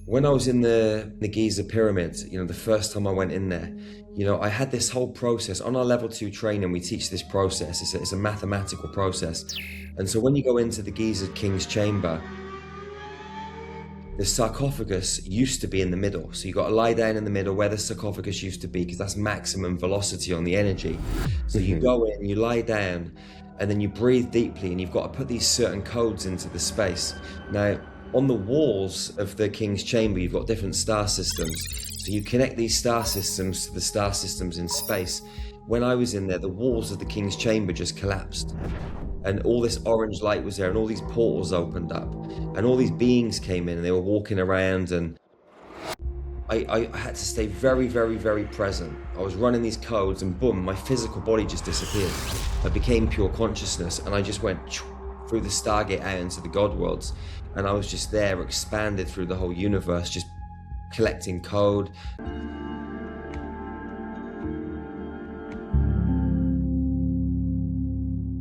When I was in the Giza pyramids, the first time I went in there, I had this whole process. On our level 2 training, we teach this process. It's a mathematical process. And so when you go into the Giza King's chamber, the sarcophagus used to be in the middle. So you got to lie down in the middle where the sarcophagus used to be, because that's maximum velocity on the energy. So you go in, you lie down, and then you breathe deeply, and you've got to put these certain codes into the space. Now, on the walls of the King's Chamber, you've got different star systems. So you connect these star systems to the star systems in space. When I was in there, the walls of the King's Chamber just collapsed. And all this orange light was there, and all these portals opened up. And all these beings came in, and they were walking around, and I had to stay very, very, very present. I was running these codes, and boom, my physical body just disappeared. I became pure consciousness, and I just went through the Stargate out into the God worlds. And I was just there, expanded through the whole universe, just collecting code.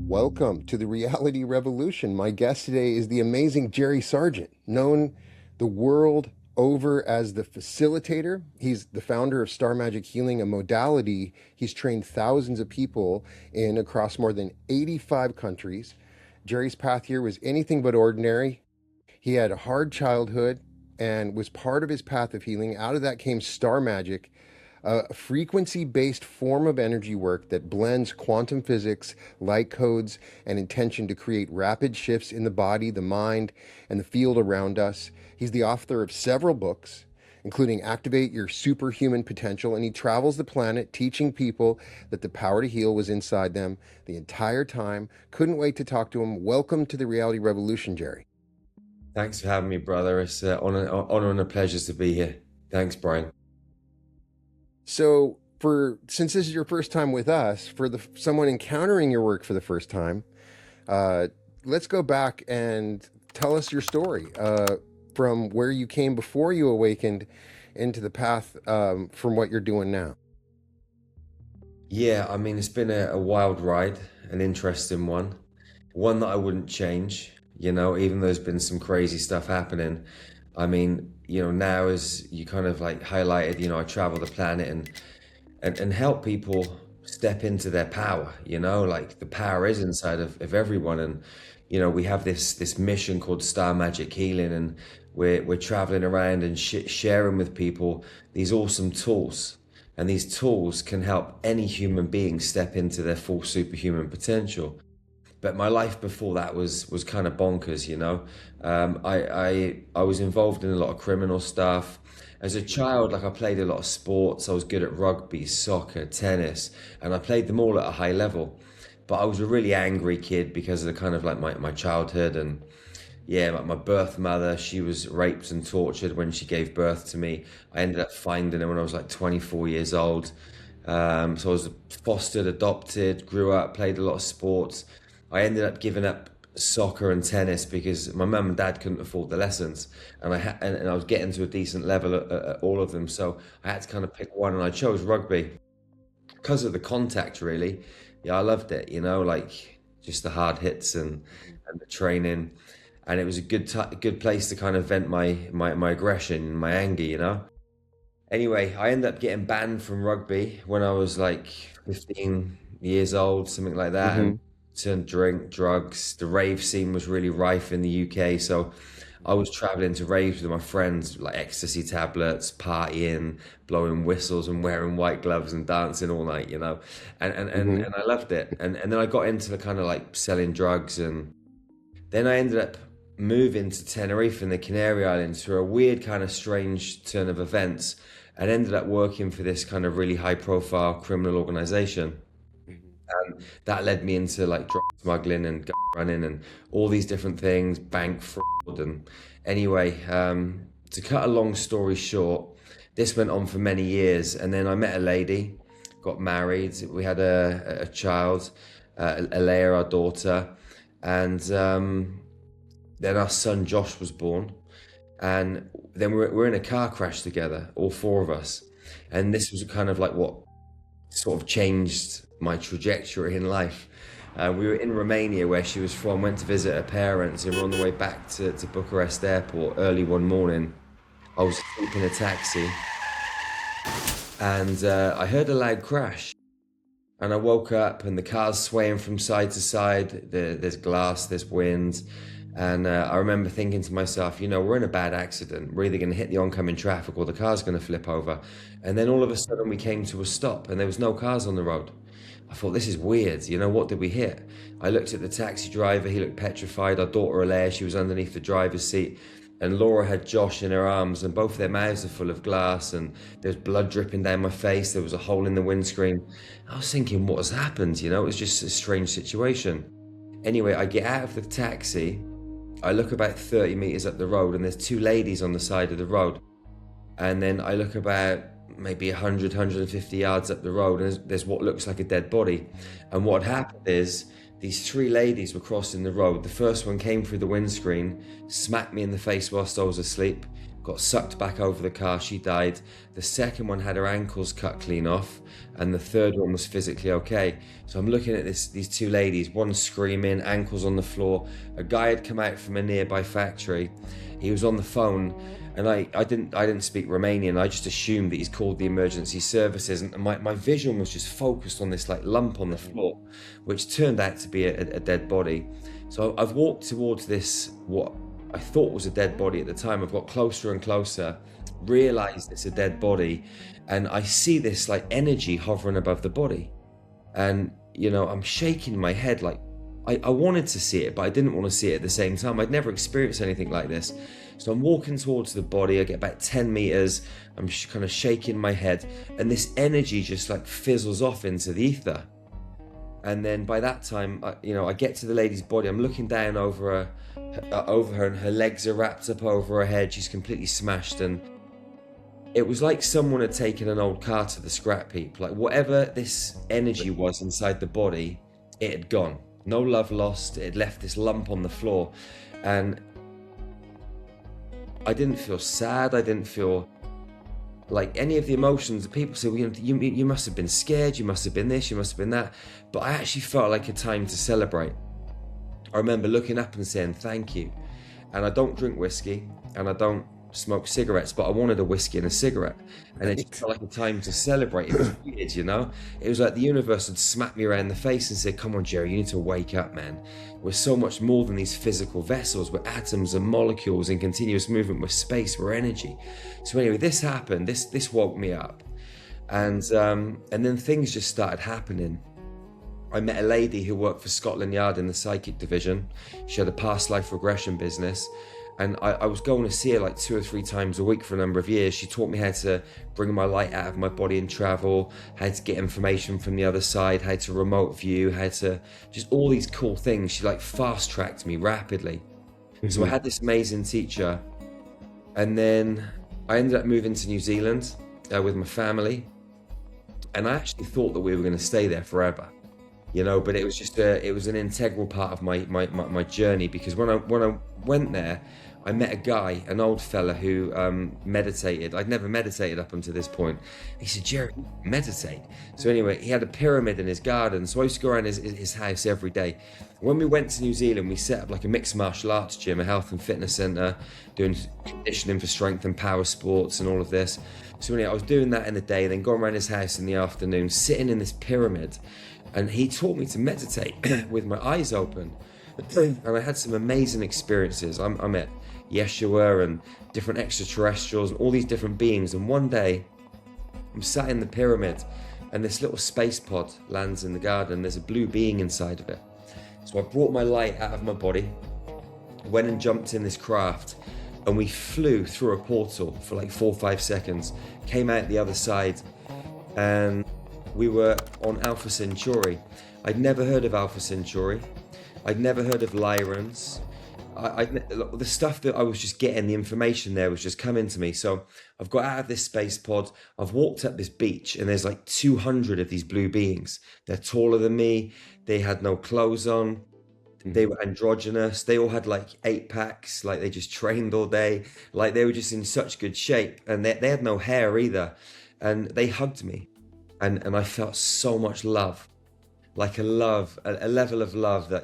Welcome to the Reality Revolution. My guest today is the amazing Jerry Sargeant, known the world over as the Facilitator. He's the founder of Star Magic Healing, a modality he's trained thousands of people in across more than 85 countries. Jerry's path here was anything but ordinary. He had a hard childhood and was part of his path of healing. Out of that came Star Magic, a frequency-based form of energy work that blends quantum physics, light codes, and intention to create rapid shifts in the body, the mind, and the field around us. He's the author of several books, including Activate Your Superhuman Potential, and he travels the planet teaching people that the power to heal was inside them the entire time. Couldn't wait to talk to him. Welcome to the Reality Revolution, Jerry. Thanks for having me, brother. It's an honor and a pleasure to be here. Thanks, Brian. So since this is your first time with us, for someone encountering your work for the first time, let's go back and tell us your story from where you came before you awakened into the path from what you're doing now. Yeah, I mean, it's been a wild ride, an interesting one that I wouldn't change, even though there's been some crazy stuff happening. I mean, now as you kind of like highlighted, I travel the planet and help people step into their power, like the power is inside of everyone. And, we have this mission called Star Magic Healing, and we're traveling around and sharing with people these awesome tools. And these tools can help any human being step into their full superhuman potential. But my life before that was kind of bonkers, I was involved in a lot of criminal stuff. As a child, I played a lot of sports. I was good at rugby, soccer, tennis, and I played them all at a high level. But I was a really angry kid because of the kind of like my childhood. And yeah, my birth mother, she was raped and tortured when she gave birth to me. I ended up finding her when I was like 24 years old. So I was fostered, adopted, grew up, played a lot of sports. I ended up giving up soccer and tennis because my mum and dad couldn't afford the lessons, and I was getting to a decent level at all of them. So I had to kind of pick one, and I chose rugby because of the contact. Really, yeah, I loved it. Like just the hard hits and the training, and it was a good place to kind of vent my aggression, my anger. Anyway, I ended up getting banned from rugby when I was like 15 years old, something like that. Mm-hmm. And to drink, drugs. The rave scene was really rife in the UK, so I was traveling to raves with my friends, like ecstasy tablets, partying, blowing whistles, and wearing white gloves and dancing all night, and I loved it. And then I got into the kind of like selling drugs, and then I ended up moving to Tenerife in the Canary Islands through a weird kind of strange turn of events, and ended up working for this kind of really high profile criminal organization. And that led me into like drug smuggling and gun running and all these different things, bank fraud. And anyway, to cut a long story short, this went on for many years. And then I met a lady, got married. We had a child, Alea, our daughter. And then our son Josh was born. And then we're in a car crash together, all four of us. And this was kind of like what sort of changed my trajectory in life. We were in Romania, where she was from, went to visit her parents, and we're on the way back to Bucharest airport early one morning. I was asleep in a taxi, and I heard a loud crash. And I woke up, and the car's swaying from side to side. There's glass, there's wind. And I remember thinking to myself, we're in a bad accident. We're either going to hit the oncoming traffic or the car's going to flip over. And then all of a sudden we came to a stop and there was no cars on the road. I thought, this is weird. What did we hit? I looked at the taxi driver. He looked petrified. Our daughter, Alea, she was underneath the driver's seat. And Laura had Josh in her arms, and both their mouths are full of glass, and there was blood dripping down my face. There was a hole in the windscreen. I was thinking, what has happened? It was just a strange situation. Anyway, I get out of the taxi. I look about 30 meters up the road, and there's two ladies on the side of the road. And then I look about maybe 100, 150 yards up the road, and there's what looks like a dead body. And what had happened is, these three ladies were crossing the road. The first one came through the windscreen, smacked me in the face whilst I was asleep, got sucked back over the car, she died. The second one had her ankles cut clean off, and the third one was physically okay. So I'm looking at these two ladies, one screaming, ankles on the floor. A guy had come out from a nearby factory. He was on the phone, and I didn't speak Romanian. I just assumed that he's called the emergency services, and my vision was just focused on this lump on the floor, which turned out to be a dead body. So I've walked towards this, what I thought was a dead body at the time. I've got closer and closer, realized it's a dead body, and I see this energy hovering above the body. And I'm shaking my head. I wanted to see it, but I didn't want to see it at the same time. I'd never experienced anything like this. So I'm walking towards the body. I get about 10 meters. I'm kind of shaking my head, and this energy just fizzles off into the ether. And then by that time, I get to the lady's body. I'm looking down over her, and her legs are wrapped up over her head. She's completely smashed, and it was like someone had taken an old car to the scrap heap. Whatever this energy was inside the body, it had gone. No love lost. It had left this lump on the floor, and I didn't feel sad. I didn't feel any of the emotions that people say, well, you must have been scared, you must have been this, you must have been that. But I actually felt like a time to celebrate. I remember looking up and saying thank you. And I don't drink whiskey, and I don't smoke cigarettes, but I wanted a whiskey and a cigarette, and it just felt like a time to celebrate. It was weird, It was like the universe had smacked me around the face and said, come on, Jerry, you need to wake up, man. We're so much more than these physical vessels. We're atoms and molecules in continuous movement. We're space, we're energy. So anyway, this happened. This woke me up, and then things just started happening. I met a lady who worked for Scotland Yard in the psychic division. She had a past life regression business. And I was going to see her 2 or 3 times a week for a number of years. She taught me how to bring my light out of my body and travel, how to get information from the other side, how to remote view, how to just all these cool things. She fast tracked me rapidly. So I had this amazing teacher, and then I ended up moving to New Zealand with my family. And I actually thought that we were going to stay there forever, but it was just it was an integral part of my journey, because when I went there, I met a guy, an old fella who meditated. I'd never meditated up until this point. He said, Jerry, meditate. So anyway, he had a pyramid in his garden. So I used to go around his house every day. When we went to New Zealand, we set up a mixed martial arts gym, a health and fitness center, doing conditioning for strength and power sports and all of this. So anyway, I was doing that in the day, then going around his house in the afternoon, sitting in this pyramid. And he taught me to meditate with my eyes open. And I had some amazing experiences. I met Yeshua and different extraterrestrials and all these different beings. And one day, I'm sat in the pyramid, and this little space pod lands in the garden. There's a blue being inside of it. So I brought my light out of my body, went and jumped in this craft, and we flew through a portal for 4 or 5 seconds, came out the other side, and we were on Alpha Centauri. I'd never heard of Alpha Centauri. I'd never heard of Lyrians. The stuff that I was just getting, the information there was just coming to me. So I've got out of this space pod. I've walked up this beach, and there's 200 of these blue beings. They're taller than me. They had no clothes on. They were androgynous. They all had 8 packs. They just trained all day. They were just in such good shape, and they had no hair either. And they hugged me. And I felt so much love, a level of love that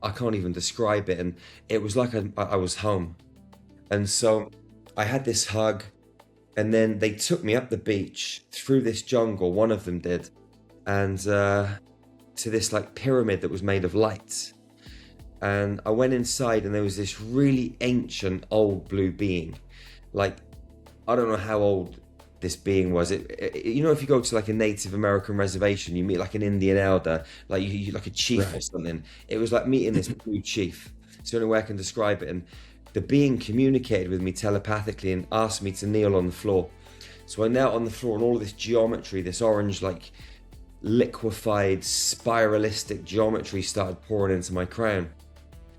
I can't even describe it. And it was like I was home. And so I had this hug, and then they took me up the beach through this jungle. One of them did, and to this like pyramid that was made of lights. And I went inside, and there was this really ancient old blue being. Like, I don't know how old this being was. You know, if you go to like a Native American reservation, you meet like an Indian elder, like you like a chief or something. It was like meeting this blue chief. It's the only way I can describe it. And the being communicated with me telepathically and asked me to kneel on the floor. So I knelt on the floor, and all of this geometry, this orange like liquefied spiralistic geometry started pouring into my crown.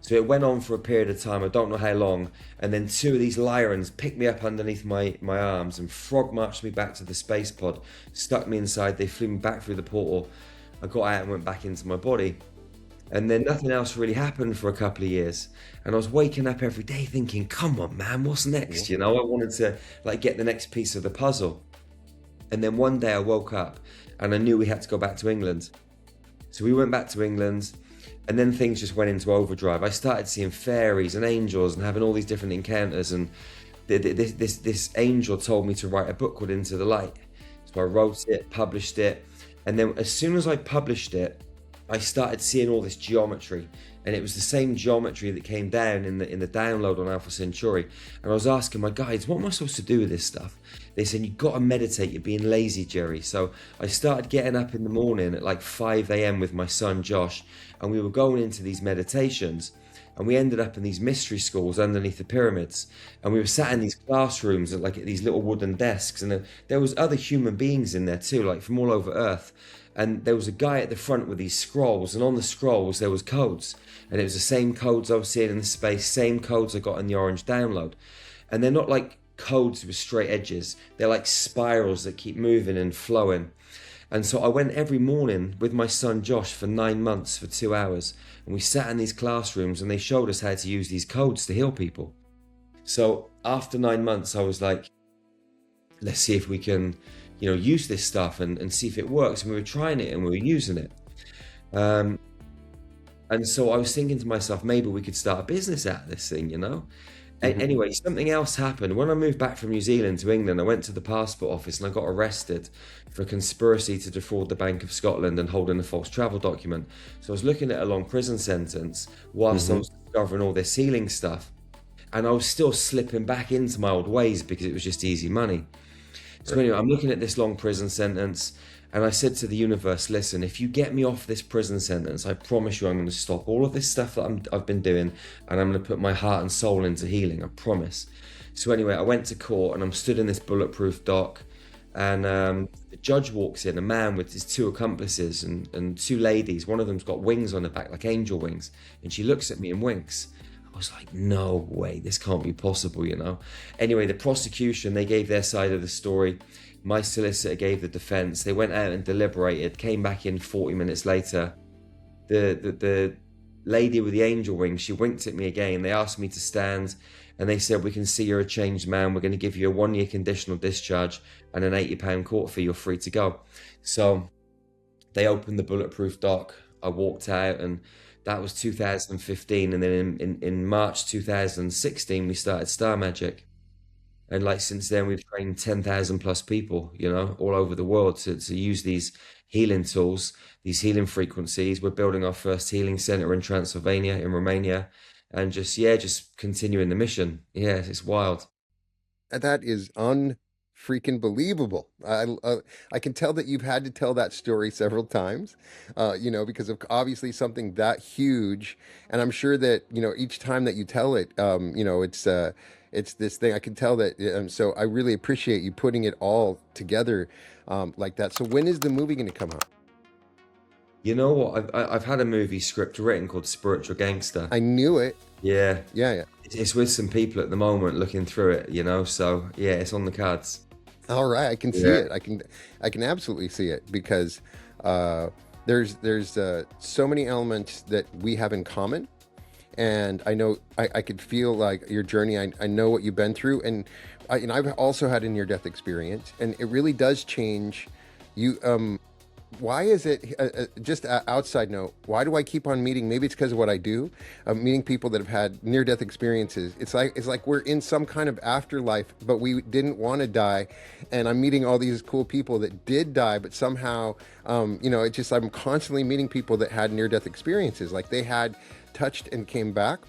So it went on for a period of time, I don't know how long, and then two of these Lyrians picked me up underneath my arms and frog marched me back to the space pod, stuck me inside, they flew me back through the portal. I got out and went back into my body. And then nothing else really happened for a couple of years. And I was waking up every day thinking, come on, man, what's next? You know, I wanted to like get the next piece of the puzzle. And then one day I woke up and I knew we had to go back to England. So we went back to England. And then things just went into overdrive. I started seeing fairies and angels and having all these different encounters. And this angel told me to write a book called Into the Light. So I wrote it, published it. And then as soon as I published it, I started seeing all this geometry. And it was the same geometry that came down in the download on Alpha Centauri. And I was asking my guides, what am I supposed to do with this stuff? They said, you've got to meditate, you're being lazy, Jerry. So I started getting up in the morning at like 5 a.m. with my son, Josh, and we were going into these meditations. And we ended up in these mystery schools underneath the pyramids. And we were sat in these classrooms at these little wooden desks. And there was other human beings in there too, like from all over Earth. And there was a guy at the front with these scrolls, and on the scrolls there was codes, and it was the same codes I was seeing in the space, same codes I got in the orange download. And they're not like codes with straight edges, they're like spirals that keep moving and flowing. And so I went every morning with my son Josh for 9 months for 2 hours, and we sat in these classrooms and they showed us how to use these codes to heal people. So after 9 months I was like, let's see if we can, you know, use this stuff and see if it works. And we were trying it and we were using it. And so I was thinking to myself, maybe we could start a business out of this thing, you know? Anyway, something else happened. When I moved back from New Zealand to England, I went to the passport office and I got arrested for conspiracy to defraud the Bank of Scotland and holding a false travel document. So I was looking at a long prison sentence whilst I was discovering all this healing stuff. And I was still slipping back into my old ways because it was just easy money. So anyway, I'm looking at this long prison sentence, and I said to the universe, listen, if you get me off this prison sentence, I promise you I'm going to stop all of this stuff that I've been doing, and I'm going to put my heart and soul into healing, I promise. So anyway, I went to court, and I'm stood in this bulletproof dock, and the judge walks in, a man with his two accomplices and two ladies. One of them's got wings on her back, like angel wings, and she looks at me and winks. I was like, no way, this can't be possible, you know? Anyway, the prosecution, they gave their side of the story. My solicitor gave the defense. They went out and deliberated, came back in 40 minutes later. The lady with the angel wings, she winked at me again. They asked me to stand, and they said, we can see you're a changed man. We're going to give you a 1-year conditional discharge and an £80 court fee. You're free to go. So they opened the bulletproof dock. I walked out, and that was 2015, and then in March 2016 we started Star Magic, and like since then we've trained 10,000 plus people, you know, all over the world to use these healing tools, these healing frequencies. We're building our first healing center in Transylvania, in Romania, and just continuing the mission. Yeah, it's wild. That is freaking believable. I can tell that you've had to tell that story several times, you know, because of obviously something that huge. And I'm sure that, you know, each time that you tell it, you know, it's this thing. I can tell that. So I really appreciate you putting it all together like that. So when is the movie going to come out? You know what? I've had a movie script written called Spiritual Gangster. I knew it. Yeah. Yeah. It's with some people at the moment looking through it, you know, so yeah, it's on the cards. All right, I can see it. I can absolutely see it because there's so many elements that we have in common, and I know I could feel like your journey. I know what you've been through, and I've also had a near-death experience, and it really does change you. why is it, just a outside note, why do I keep on meeting, maybe it's because of what I do, meeting people that have had near-death experiences. It's like we're in some kind of afterlife, but we didn't want to die. And I'm meeting all these cool people that did die, but somehow, it's just, I'm constantly meeting people that had near-death experiences. Like they had touched and came back.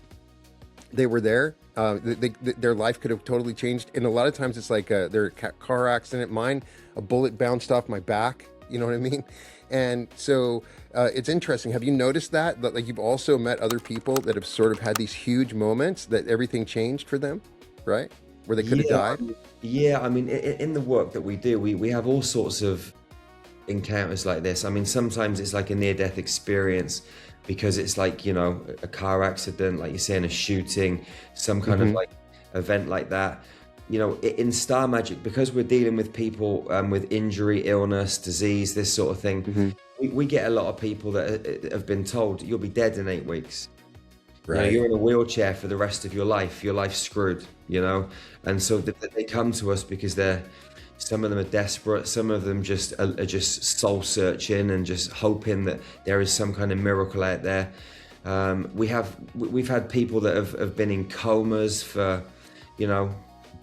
They were there. Their life could have totally changed. And a lot of times it's like their car accident. Mine, a bullet bounced off my back. You know what I mean? And so it's interesting. Have you noticed that like you've also met other people that have sort of had these huge moments that everything changed for them, right? Where they could have died? Yeah, I mean, in the work that we do, we have all sorts of encounters like this. I mean, sometimes it's like a near-death experience because it's like, a car accident, like you're saying, a shooting, some kind of like event like that. In Star Magic, because we're dealing with people with injury, illness, disease, this sort of thing, we get a lot of people that have been told you'll be dead in 8 weeks. Right. You're in a wheelchair for the rest of your life. Your life's screwed, and so they come to us because some of them are desperate. Some of them are just soul searching and just hoping that there is some kind of miracle out there. We've had people that have been in comas for,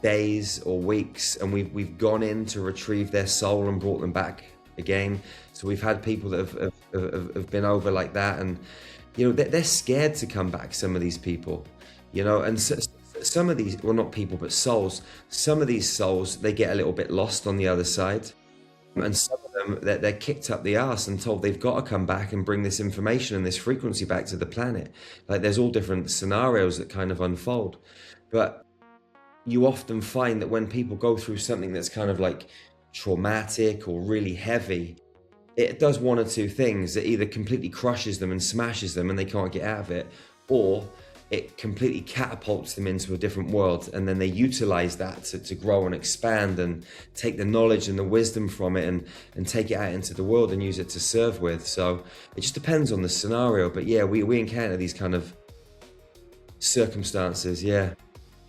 days or weeks, and we've gone in to retrieve their soul and brought them back again. So we've had people that have been over like that, and they're scared to come back. Some of these people, and some of these, well, not people but souls. Some of these souls, they get a little bit lost on the other side, and some of them they're kicked up the arse and told they've got to come back and bring this information and this frequency back to the planet. Like there's all different scenarios that kind of unfold, but you often find that when people go through something that's kind of like traumatic or really heavy, it does one or two things. It either completely crushes them and smashes them and they can't get out of it, or it completely catapults them into a different world, and then they utilize that to grow and expand and take the knowledge and the wisdom from it and take it out into the world and use it to serve with. So it just depends on the scenario. But yeah, we encounter these kind of circumstances, yeah.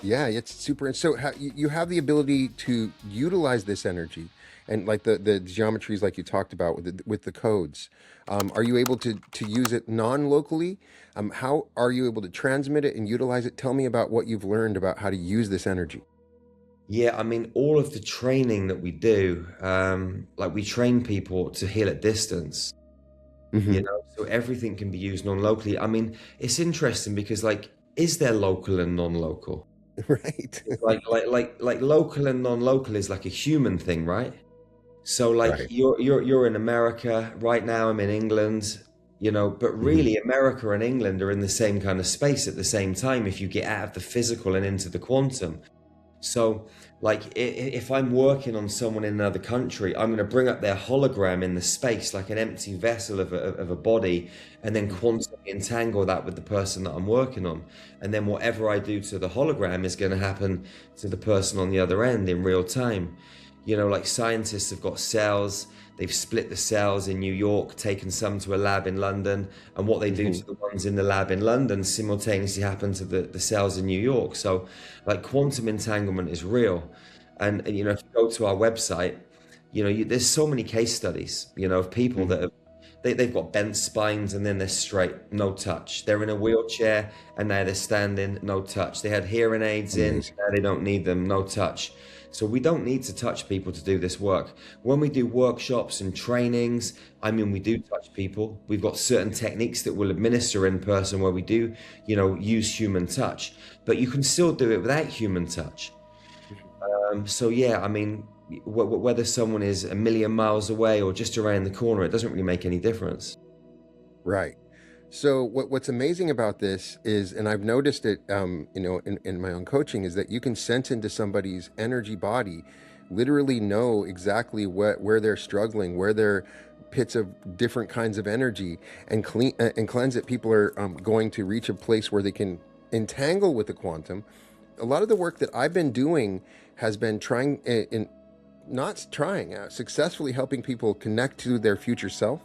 Yeah, it's super. And so you have the ability to utilize this energy, and like the geometries, like you talked about with the codes. Are you able to use it non-locally? How are you able to transmit it and utilize it? Tell me about what you've learned about how to use this energy. Yeah, I mean, all of the training that we do, like we train people to heal at distance, so everything can be used non-locally. I mean, it's interesting because, like, is there local and non-local? Right. Like local and non-local is like a human thing, right? So like Right. you're in America right now. I'm in England, but really America and England are in the same kind of space at the same time if you get out of the physical and into the quantum. So like if I'm working on someone in another country, I'm going to bring up their hologram in the space like an empty vessel of a body, and then quantum entangle that with the person that I'm working on. And then whatever I do to the hologram is going to happen to the person on the other end in real time. Like scientists have got cells, they've split the cells in New York, taken some to a lab in London, and what they do to the ones in the lab in London simultaneously happen to the cells in New York. So like quantum entanglement is real. And if you go to our website, there's so many case studies, of people that have, they've got bent spines and then they're straight, no touch. They're in a wheelchair and now they're standing, no touch. They had hearing aids in, now they don't need them, no touch. So we don't need to touch people to do this work. When we do workshops and trainings, we do touch people. We've got certain techniques that we'll administer in person where we do, use human touch, but you can still do it without human touch. So yeah, whether someone is a million miles away or just around the corner, it doesn't really make any difference. Right. So what's amazing about this is, and I've noticed it, in my own coaching, is that you can sense into somebody's energy body, literally know exactly where they're struggling, where they're pits of different kinds of energy, and cleanse it. People are going to reach a place where they can entangle with the quantum. A lot of the work that I've been doing has been successfully helping people connect to their future self.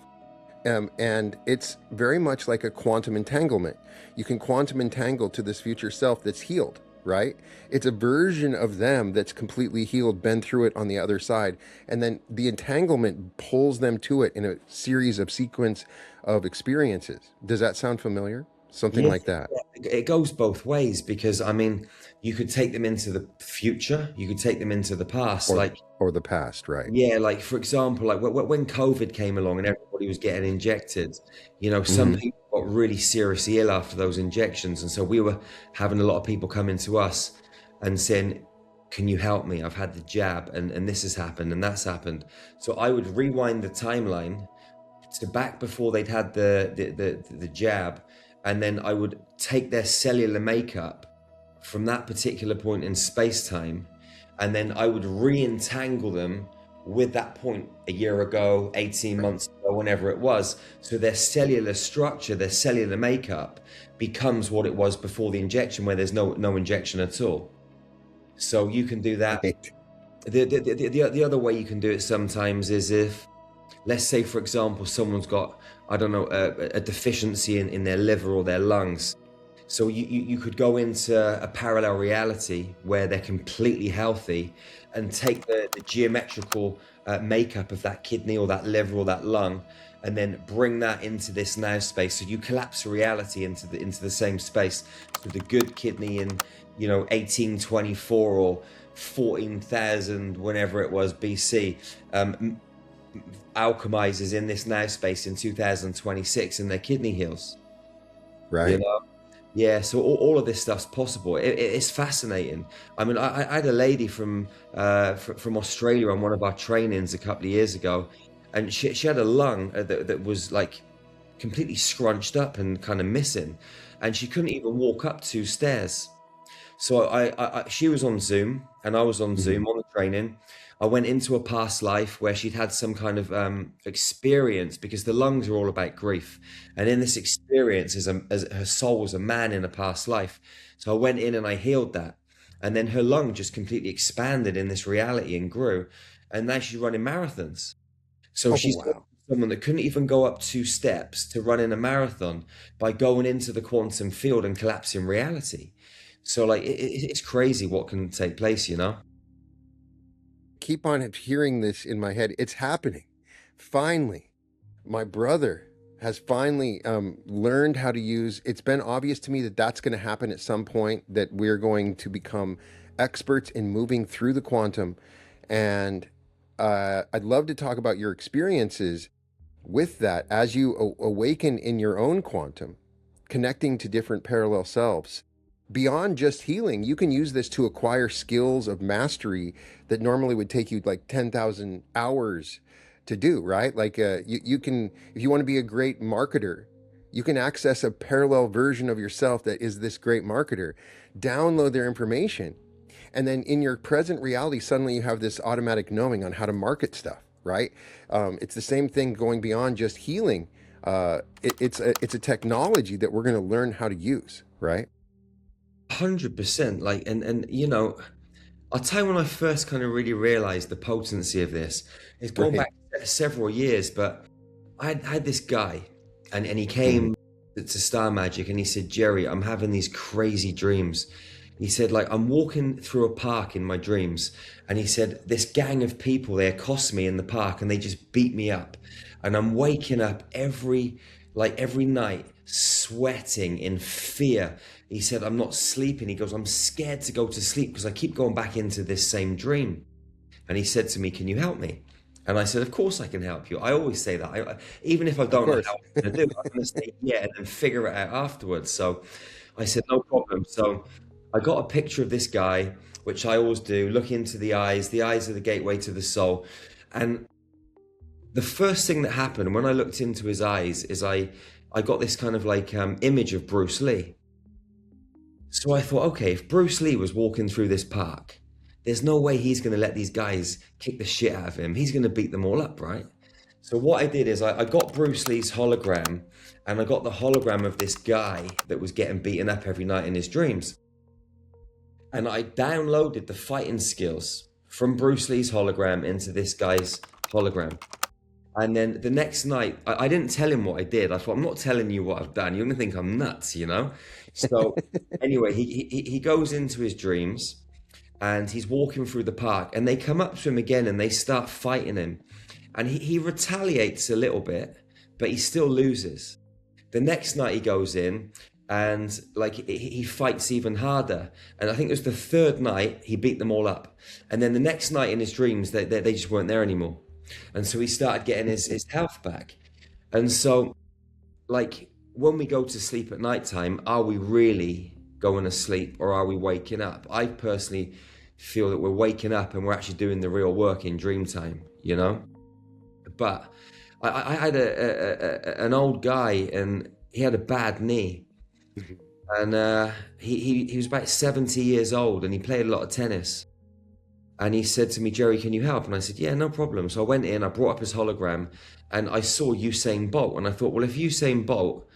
And it's very much like a quantum entanglement. You can quantum entangle to this future self that's healed. right? It's a version of them that's completely healed, been through it on the other side. And then the entanglement pulls them to it in a series of sequence of experiences. Does that sound familiar? Something Yeah, like that. it goes both ways because I mean, you could take them into the future, you could take them into the past. Or Like, or the past, right? yeah, like for example, like when COVID came along and everybody was getting injected, some Hmm. people got really seriously ill after those injections, and so we were having a lot of people coming to us and saying, "Can you help me? I've had the jab, and this has happened and that's happened." So I would rewind the timeline to back before they'd had the jab, and then I would take their cellular makeup from that particular point in space time, and then I would re-entangle them with that point a year ago, 18 Right. months ago, whenever it was. So their cellular structure, their cellular makeup becomes what it was before the injection, where there's no injection at all. So you can do that. Right. The other way you can do it sometimes is if, let's say, for example, someone's got, I don't know, a deficiency in their liver or their lungs. So you could go into a parallel reality where they're completely healthy and take the geometrical makeup of that kidney or that liver or that lung, and then bring that into this now space. So you collapse reality into the same space. So the good kidney in 1824 or 14,000 whenever it was BC alchemizes in this now space in 2026, and their kidney heals. You Right. know. Yeah, so all of this stuff's possible. It's fascinating. I mean, I had a lady from Australia on one of our trainings a couple of years ago, and she had a lung that was like completely scrunched up and kind of missing, and she couldn't even walk up 2 stairs. So she was on Zoom and I was on Hmm. Zoom on the training. I went into a past life where she'd had some kind of experience, because the lungs are all about grief. And in this experience, as her soul was a man in a past life. So I went in and I healed that. And then her lung just completely expanded in this reality and grew. And now she's running marathons. So Oh, she's gone wow. from someone that couldn't even go up 2 steps to running a marathon by going into the quantum field and collapsing reality. So like it's crazy what can take place. Keep on hearing this in my head. It's happening. Finally, my brother has finally learned how to use. It's been obvious to me that that's going to happen at some point, that we're going to become experts in moving through the quantum. And I'd love to talk about your experiences with that as you awaken in your own quantum, connecting to different parallel selves. Beyond just healing, you can use this to acquire skills of mastery that normally would take you like 10,000 hours to do, right? Like you can, if you want to be a great marketer, you can access a parallel version of yourself that is this great marketer, download their information, and then in your present reality, suddenly you have this automatic knowing on how to market stuff, right? It's the same thing going beyond just healing. It's a technology that we're going to learn how to use, right? 100%. Like, and I'll tell you when I first kind of really realized the potency of this. It's gone Right. back several years, but I had this guy, and he Hmm. came to Star Magic, and he said, "Jerry, I'm having these crazy dreams." He said, like, I'm walking through a park in my dreams, and he said, this gang of people, they accost me in the park and they just beat me up. And I'm waking up every night sweating in fear. He said, I'm not sleeping. He goes, I'm scared to go to sleep because I keep going back into this same dream. And he said to me, "Can you help me?" And I said, "Of course I can help you." I always say that. Even if I Of don't know how course. I'm going to do it, I'm going to say yeah and then figure it out afterwards. So I said, "No problem." So I got a picture of this guy, which I always do, look into the eyes. The eyes are the gateway to the soul. And the first thing that happened when I looked into his eyes is I got this kind of like image of Bruce Lee. So I thought, okay, if Bruce Lee was walking through this park, there's no way he's going to let these guys kick the shit out of him. He's going to beat them all up, right? So what I did is I got Bruce Lee's hologram, and I got the hologram of this guy that was getting beaten up every night in his dreams. And I downloaded the fighting skills from Bruce Lee's hologram into this guy's hologram. And then the next night, I didn't tell him what I did. I thought, I'm not telling you what I've done. You're gonna think I'm nuts, you know? So anyway, he goes into his dreams and he's walking through the park and they come up to him again and they start fighting him. And he retaliates a little bit, but he still loses. The next night he goes in and like he fights even harder. And I think it was the third night he beat them all up. And then the next night in his dreams, they just weren't there anymore. And so he started getting his health back. And so, like, when we go to sleep at nighttime, are we really going to sleep or are we waking up? I personally feel that we're waking up and we're actually doing the real work in dream time, you know? But I had an old guy and he had a bad knee. And he was about 70 years old and he played a lot of tennis. And he said to me, Jerry, can you help? And I said, yeah, no problem. So I went in, I brought up his hologram and I saw Usain Bolt. And I thought, well, if Usain Bolt,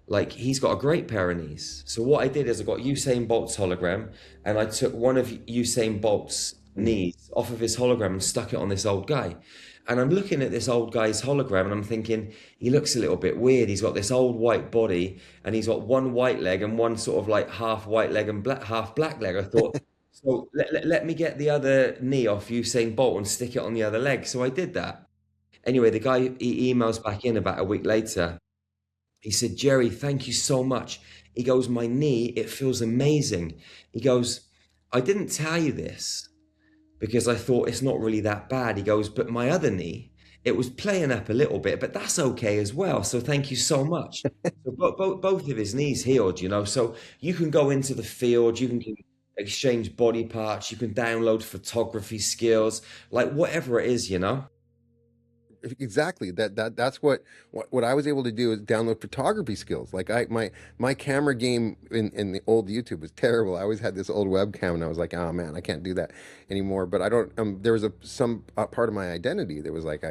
like he's got a great pair of knees. So what I did is I got Usain Bolt's hologram and I took one of Usain Bolt's knees off of his hologram and stuck it on this old guy. And I'm looking at this old guy's hologram and I'm thinking, he looks a little bit weird. He's got this old white body and he's got one white leg and one sort of like half white leg and half black leg. I thought, so let me get the other knee off Usain Bolt and stick it on the other leg. So I did that. Anyway, the guy, he emails back in about a week later. He said, Jerry, thank you so much. He goes, my knee, it feels amazing. He goes, I didn't tell you this because I thought it's not really that bad. He goes, but my other knee, it was playing up a little bit, but that's okay as well. So thank you so much. So both of his knees healed, you know. So you can go into the field, you can exchange body parts, you can download photography skills, like whatever it is, you know. Exactly. That's what I was able to do is download photography skills. Like my camera game in the old YouTube was terrible. I always had this old webcam and I was like, oh man, I can't do that anymore. But I don't there was some part of my identity that was like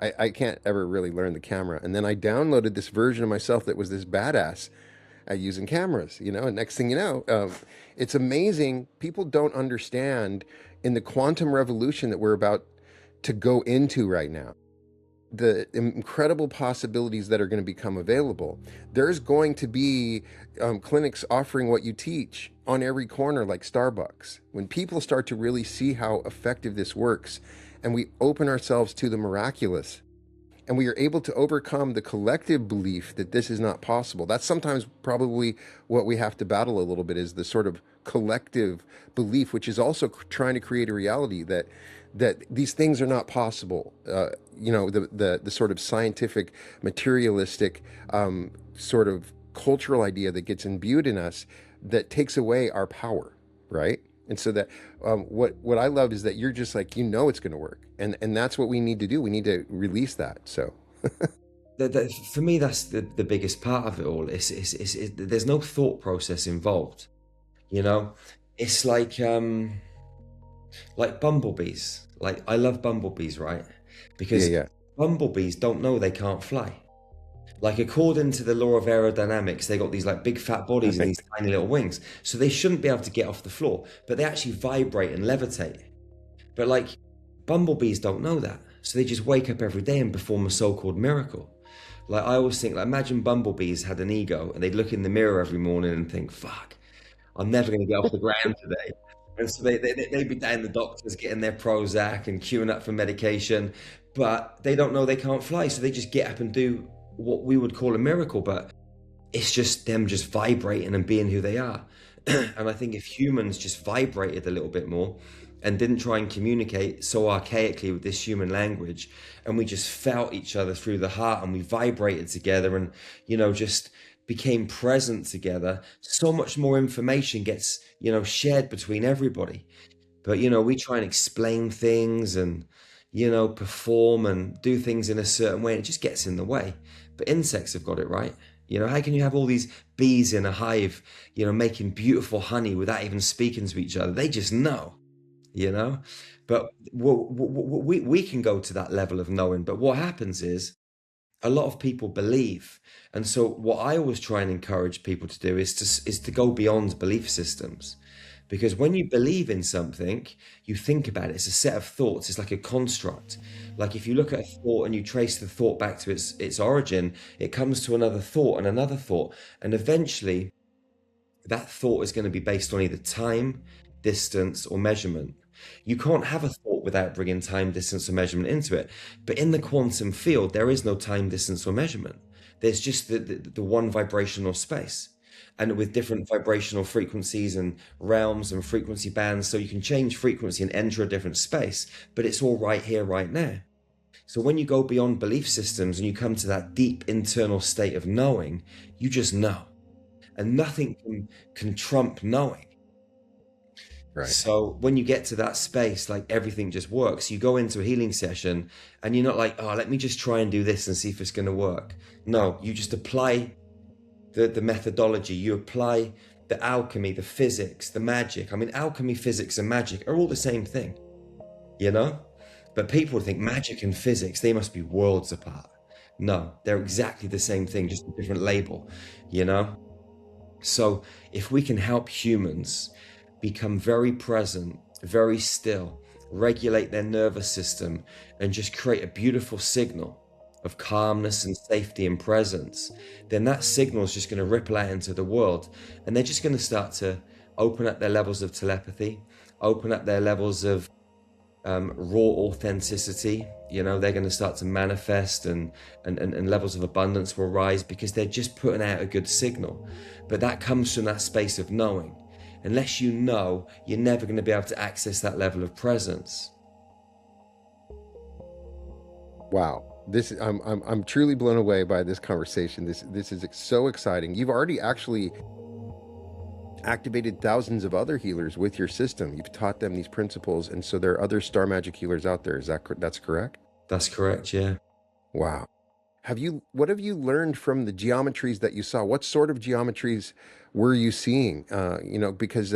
I can't ever really learn the camera. And then I downloaded this version of myself that was this badass at using cameras, you know, and next thing you know, it's amazing. People don't understand in the quantum revolution that we're about to go into right now, the incredible possibilities that are going to become available. There's going to be clinics offering what you teach on every corner, like Starbucks. When people start to really see how effective this works, and we open ourselves to the miraculous, and we are able to overcome the collective belief that this is not possible. That's sometimes probably what we have to battle a little bit, is the sort of collective belief, which is also trying to create a reality that these things are not possible. You know, the sort of scientific, materialistic, sort of cultural idea that gets imbued in us that takes away our power, right? And so that what I love is that you're just like, you know, it's going to work, and that's what we need to do. We need to release that. So For me, that's the biggest part of it all. There's no thought process involved, you know. It's like bumblebees. Like I love bumblebees, right? Because yeah. bumblebees don't know they can't fly. Like according to the law of aerodynamics, they got these like big fat bodies and Right. these tiny little wings. So they shouldn't be able to get off the floor, but they actually vibrate and levitate. But like bumblebees don't know that. So they just wake up every day and perform a so-called miracle. Like I always think, like imagine bumblebees had an ego and they'd look in the mirror every morning and think, fuck, I'm never going to get off the ground today. And so they'd be down the doctors getting their Prozac and queuing up for medication, but they don't know they can't fly. So they just get up and do what we would call a miracle, but it's just them just vibrating and being who they are. And I think if humans just vibrated a little bit more and didn't try and communicate so archaically with this human language, and we just felt each other through the heart and we vibrated together and, you know, just became present together, so much more information gets, you know, shared between everybody. But, you know, we try and explain things and, you know, perform and do things in a certain way, and it just gets in the way. But insects have got it right. You know, how can you have all these bees in a hive, you know, making beautiful honey without even speaking to each other? They just know, you know. But we can go to that level of knowing. But what happens is a lot of people believe. And so what I always try and encourage people to do is to go beyond belief systems. Because when you believe in something, you think about it. It's a set of thoughts. It's like a construct. Like if you look at a thought and you trace the thought back to its origin, it comes to another thought and another thought. And eventually that thought is going to be based on either time, distance, or measurement. You can't have a thought without bringing time, distance, or measurement into it. But in the quantum field, there is no time, distance, or measurement. There's just the one vibrational space. And with different vibrational frequencies and realms and frequency bands, so you can change frequency and enter a different space, but it's all right here, right now. So when you go beyond belief systems and you come to that deep internal state of knowing, you just know. And nothing can trump knowing. Right. So when you get to that space, like everything just works. You go into a healing session and you're not like, oh, let me just try and do this and see if it's going to work. No, you just apply the methodology. You apply the alchemy, the physics, the magic. I mean, alchemy, physics, and magic are all the same thing, you know? But people think magic and physics, they must be worlds apart. No, they're exactly the same thing, just a different label, you know? So if we can help humans become very present, very still, regulate their nervous system, and just create a beautiful signal of calmness and safety and presence, then that signal is just going to ripple out into the world. And they're just going to start to open up their levels of telepathy, open up their levels of raw authenticity. You know, they're going to start to manifest and levels of abundance will rise because they're just putting out a good signal. But that comes from that space of knowing. Unless you know, you're never going to be able to access that level of presence. Wow. I'm truly blown away by this conversation. This is so exciting. You've already actually activated thousands of other healers with your system. You've taught them these principles, and so there are other star magic healers out there. That's correct? That's correct, yeah. Wow. What have you learned from the geometries that you saw? What sort of geometries were you seeing? Because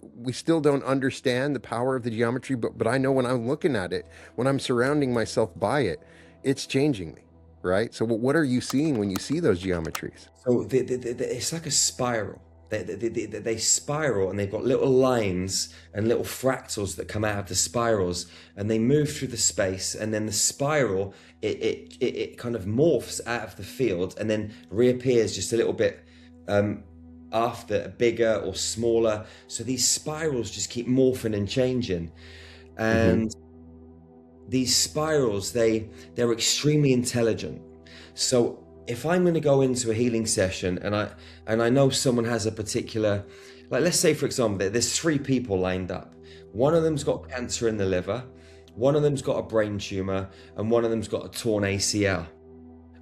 we still don't understand the power of the geometry, but I know when I'm looking at it, when I'm surrounding myself by it, it's changing me, right? So what are you seeing when you see those geometries? So it's like a spiral. They spiral, and they've got little lines and little fractals that come out of the spirals, and they move through the space, and then the spiral it kind of morphs out of the field and then reappears just a little bit after, bigger or smaller. So these spirals just keep morphing and changing, and these spirals they're extremely intelligent. So if I'm going to go into a healing session and I know someone has a particular, like let's say for example, there's 3 people lined up. One of them's got cancer in the liver, one of them's got a brain tumor, and one of them's got a torn ACL.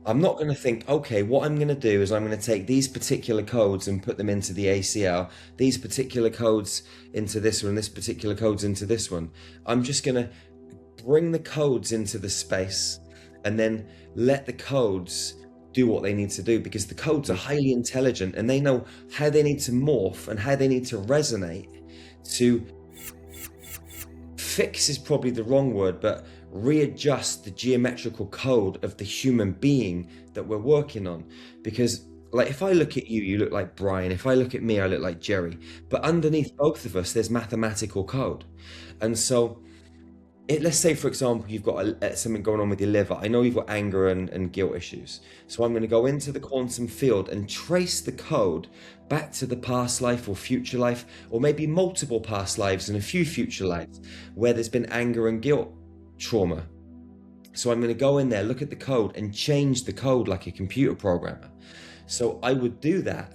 I'm not going to think, okay, what I'm going to do is I'm going to take these particular codes and put them into the ACL, these particular codes into this one, this particular codes into this one. I'm just going to bring the codes into the space and then let the codes do what they need to do, because the codes are highly intelligent and they know how they need to morph and how they need to resonate to fix is probably the wrong word, but readjust the geometrical code of the human being that we're working on. Because like if I look at you, you look like Brian. If I look at me, I look like Jerry. But underneath both of us, there's mathematical code. And so let's say, for example, you've got something going on with your liver. I know you've got anger and guilt issues. So I'm going to go into the quantum field and trace the code back to the past life or future life, or maybe multiple past lives and a few future lives where there's been anger and guilt trauma. So I'm going to go in there, look at the code and change the code like a computer programmer. So I would do that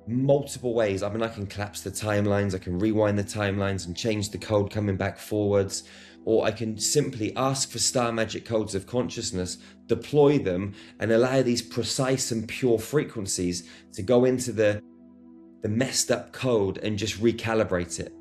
multiple ways. I mean, I can collapse the timelines, I can rewind the timelines and change the code coming back forwards. Or I can simply ask for star magic codes of consciousness, deploy them, and allow these precise and pure frequencies to go into the messed up code and just recalibrate it.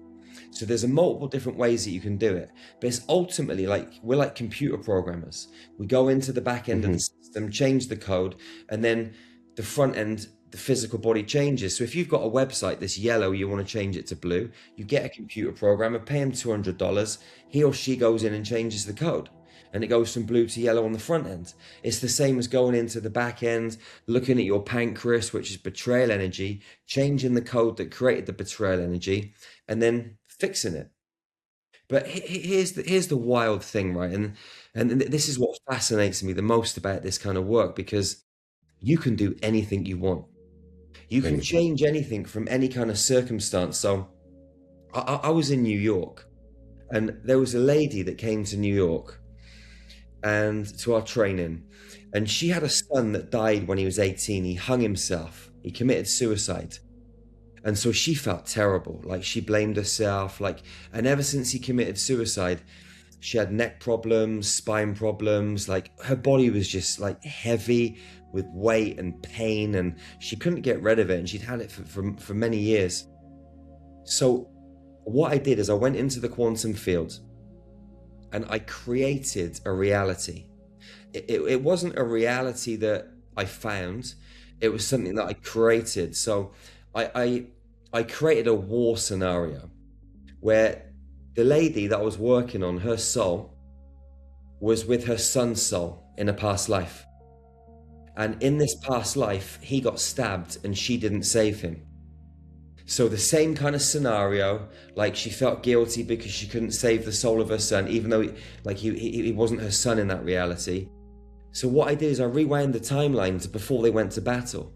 So there's multiple different ways that you can do it. But it's ultimately like, we're like computer programmers. We go into the back end of the system, change the code, and then the front end, the physical body changes. So if you've got a website that's yellow, you want to change it to blue, you get a computer programmer, pay him $200, he or she goes in and changes the code. and it goes from blue to yellow on the front end. It's the same as going into the back end, looking at your pancreas, which is betrayal energy, changing the code that created the betrayal energy, and then fixing it. But here's the wild thing, right? And this is what fascinates me the most about this kind of work, because you can do anything you want. You can change anything from any kind of circumstance. So I was in New York, and there was a lady that came to New York and to our training, and she had a son that died when he was 18. He hung himself. He committed suicide. And so she felt terrible, like she blamed herself, and ever since he committed suicide, she had neck problems, spine problems, like her body was just like heavy with weight and pain, and she couldn't get rid of it, and she'd had it for many years. So what I did is I went into the quantum field and I created a reality. It wasn't a reality that I found, it was something that I created. So I created a war scenario where the lady that I was working on, her soul, was with her son's soul in a past life. And in this past life, he got stabbed and she didn't save him. So the same kind of scenario, like she felt guilty because she couldn't save the soul of her son, even though he wasn't her son in that reality. So what I did is I rewound the timeline to before they went to battle.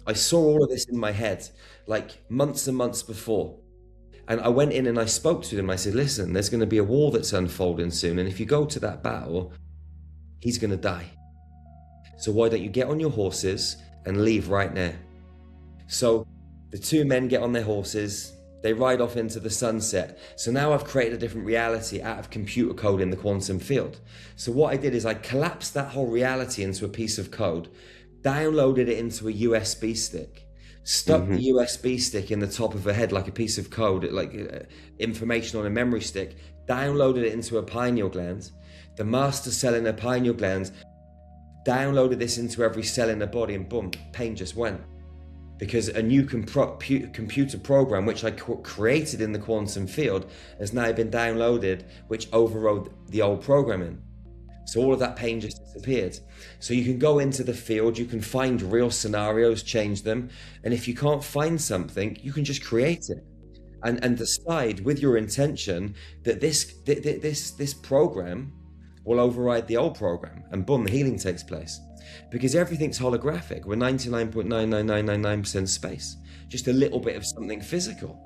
I saw all of this in my head, like months and months before. And I went in and I spoke to them. I said, listen, there's going to be a war that's unfolding soon. And if you go to that battle, he's going to die. So why don't you get on your horses and leave right now? So the two men get on their horses. They ride off into the sunset. So now I've created a different reality out of computer code in the quantum field. So what I did is I collapsed that whole reality into a piece of code, downloaded it into a USB stick, stuck the USB stick in the top of her head like a piece of code, like information on a memory stick, downloaded it into her pineal gland, the master cell in her pineal gland, downloaded this into every cell in her body, and boom, pain just went. Because a new computer program, which I created in the quantum field, has now been downloaded, which overrode the old programming. So all of that pain just disappeared. So you can go into the field, you can find real scenarios, change them. And if you can't find something, you can just create it and decide with your intention that this program will override the old program, and boom, the healing takes place. Because everything's holographic. We're 99.99999% space. Just a little bit of something physical.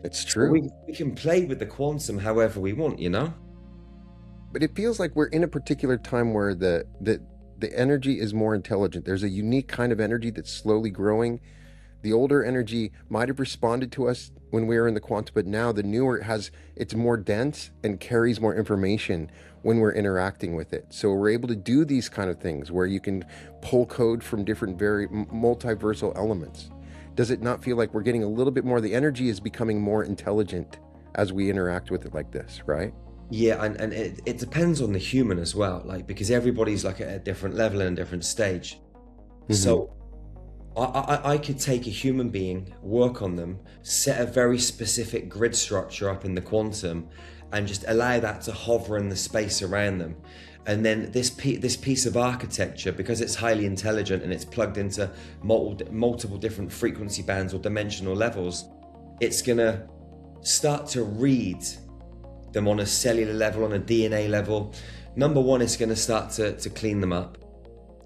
It's true. So we can play with the quantum however we want, you know? But it feels like we're in a particular time where the energy is more intelligent. There's a unique kind of energy that's slowly growing. The older energy might have responded to us when we were in the quantum, but now the newer it's more dense and carries more information when we're interacting with it. So we're able to do these kind of things where you can pull code from different very multiversal elements. Does it not feel like we're getting a little bit more, the energy is becoming more intelligent as we interact with it like this, right? Yeah, and it depends on the human as well, like, because everybody's like at a different level and a different stage. So I could take a human being, work on them, set a very specific grid structure up in the quantum, and just allow that to hover in the space around them. And then this piece of architecture, because it's highly intelligent and it's plugged into multiple different frequency bands or dimensional levels, it's gonna start to read them on a cellular level, on a DNA level. Number one, it's gonna start to clean them up.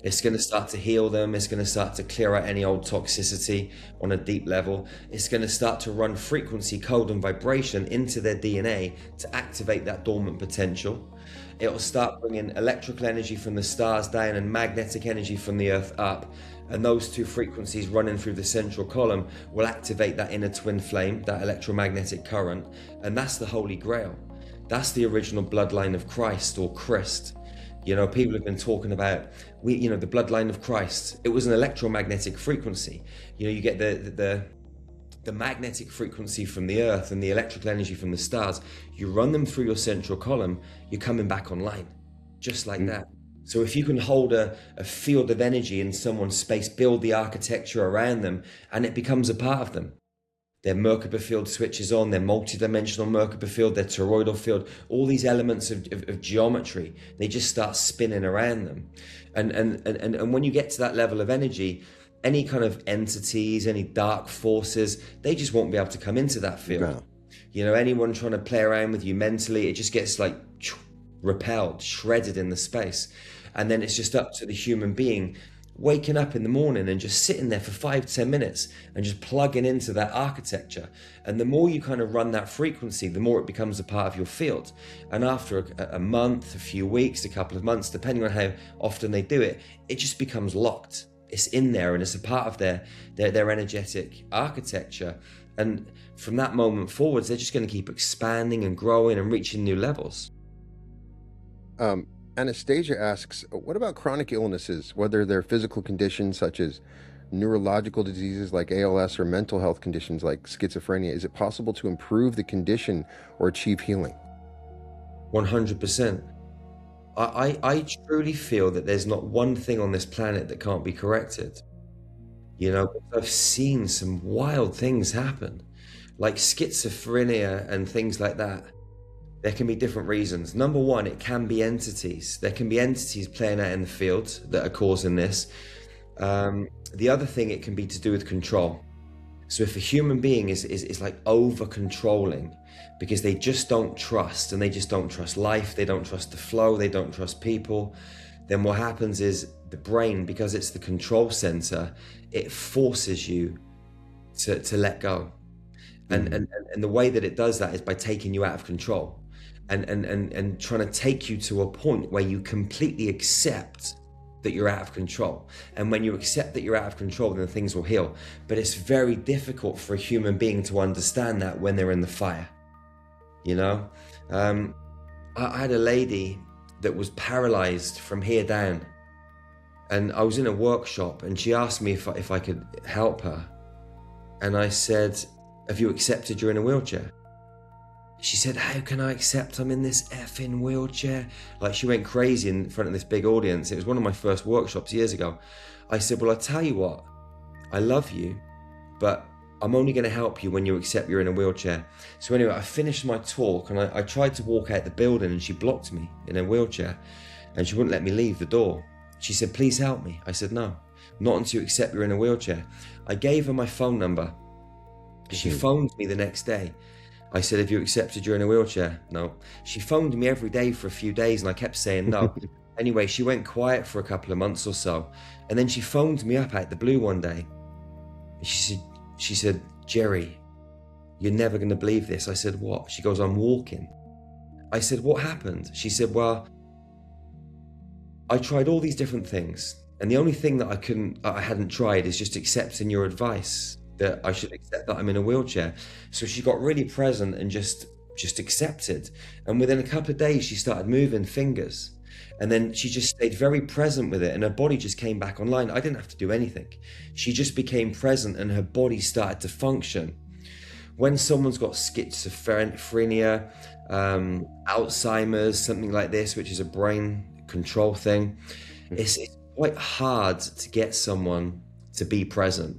It's going to start to heal them. It's going to start to clear out any old toxicity on a deep level. It's going to start to run frequency, code, and vibration into their DNA to activate that dormant potential. It'll start bringing electrical energy from the stars down and magnetic energy from the earth up. And those two frequencies running through the central column will activate that inner twin flame, that electromagnetic current. And that's the Holy Grail. That's the original bloodline of Christ, or Christ. You know, people have been talking about, the bloodline of Christ. It was an electromagnetic frequency. You know, you get the magnetic frequency from the earth and the electrical energy from the stars. You run them through your central column, you're coming back online, just like that. So if you can hold a field of energy in someone's space, build the architecture around them, and it becomes a part of them. Their Merkaba field switches on, their multidimensional Merkaba field, their toroidal field, all these elements of geometry, they just start spinning around them. And when you get to that level of energy, any kind of entities, any dark forces, they just won't be able to come into that field. No. You know, anyone trying to play around with you mentally, it just gets like repelled, shredded in the space. And then it's just up to the human being waking up in the morning and just sitting there for 5-10 minutes and just plugging into that architecture. And the more you kind of run that frequency, the more it becomes a part of your field. And after a month, a few weeks, a couple of months, depending on how often they do it, it just becomes locked. It's in there and it's a part of their energetic architecture. And from that moment forwards, they're just going to keep expanding and growing and reaching new levels. Anastasia asks, what about chronic illnesses, whether they're physical conditions such as neurological diseases like ALS or mental health conditions like schizophrenia? Is it possible to improve the condition or achieve healing? 100%. I truly feel that there's not one thing on this planet that can't be corrected. You know, I've seen some wild things happen, like schizophrenia and things like that. There can be different reasons. Number one, it can be entities. There can be entities playing out in the field that are causing this. The other thing, it can be to do with control. So if a human being is like over controlling because they just don't trust, and they just don't trust life, they don't trust the flow, they don't trust people, then what happens is the brain, because it's the control center, it forces you to let go. And the way that it does that is by taking you out of control. And trying to take you to a point where you completely accept that you're out of control. And when you accept that you're out of control, then things will heal. But it's very difficult for a human being to understand that when they're in the fire. You know, I had a lady that was paralyzed from here down, and I was in a workshop, and she asked me if I could help her, and I said, "Have you accepted you're in a wheelchair?" She said, "How can I accept I'm in this effing wheelchair?" Like, she went crazy in front of this big audience. It was one of my first workshops years ago. I said, "Well, I'll tell you what, I love you, but I'm only going to help you when you accept you're in a wheelchair." So anyway, I finished my talk, and I tried to walk out the building, and she blocked me in a wheelchair, and she wouldn't let me leave the door. She said, "Please help me." I said, "No, not until you accept you're in a wheelchair." I gave her my phone number. She phoned me the next day. I said, "Have you accepted you're in a wheelchair?" No. She phoned me every day for a few days, and I kept saying no. Anyway, she went quiet for a couple of months or so, and then she phoned me up out the blue one day. She said, "Jerry, you're never going to believe this." I said, "What?" She goes, "I'm walking." I said, "What happened?" She said, "Well, I tried all these different things, and the only thing that I hadn't tried is just accepting your advice that I should accept that I'm in a wheelchair." So she got really present and just accepted. And within a couple of days, she started moving fingers. And then she just stayed very present with it, and her body just came back online. I didn't have to do anything. She just became present, and her body started to function. When someone's got schizophrenia, Alzheimer's, something like this, which is a brain control thing, it's quite hard to get someone to be present.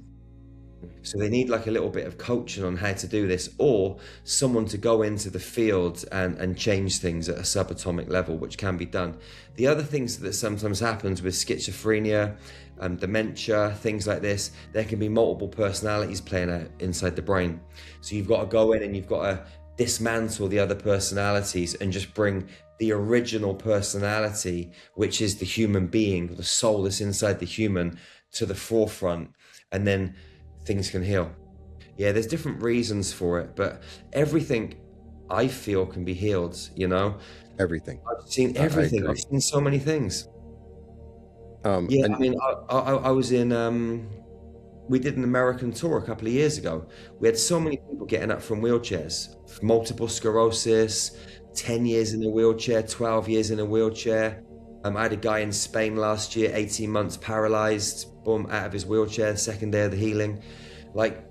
So they need like a little bit of coaching on how to do this, or someone to go into the field and change things at a subatomic level, which can be done. The other things that sometimes happens with schizophrenia, dementia, things like this, there can be multiple personalities playing out inside the brain. So you've got to go in and you've got to dismantle the other personalities and just bring the original personality, which is the human being, the soul that's inside the human, to the forefront, and then things can heal. Yeah, there's different reasons for it, but everything I feel can be healed, you know? Everything. I've seen everything. I've seen so many things. I mean, I was in, we did an American tour a couple of years ago. We had so many people getting up from wheelchairs, multiple sclerosis, 10 years in a wheelchair, 12 years in a wheelchair. I had a guy in Spain last year, 18 months paralyzed, boom, out of his wheelchair, second day of the healing. Like,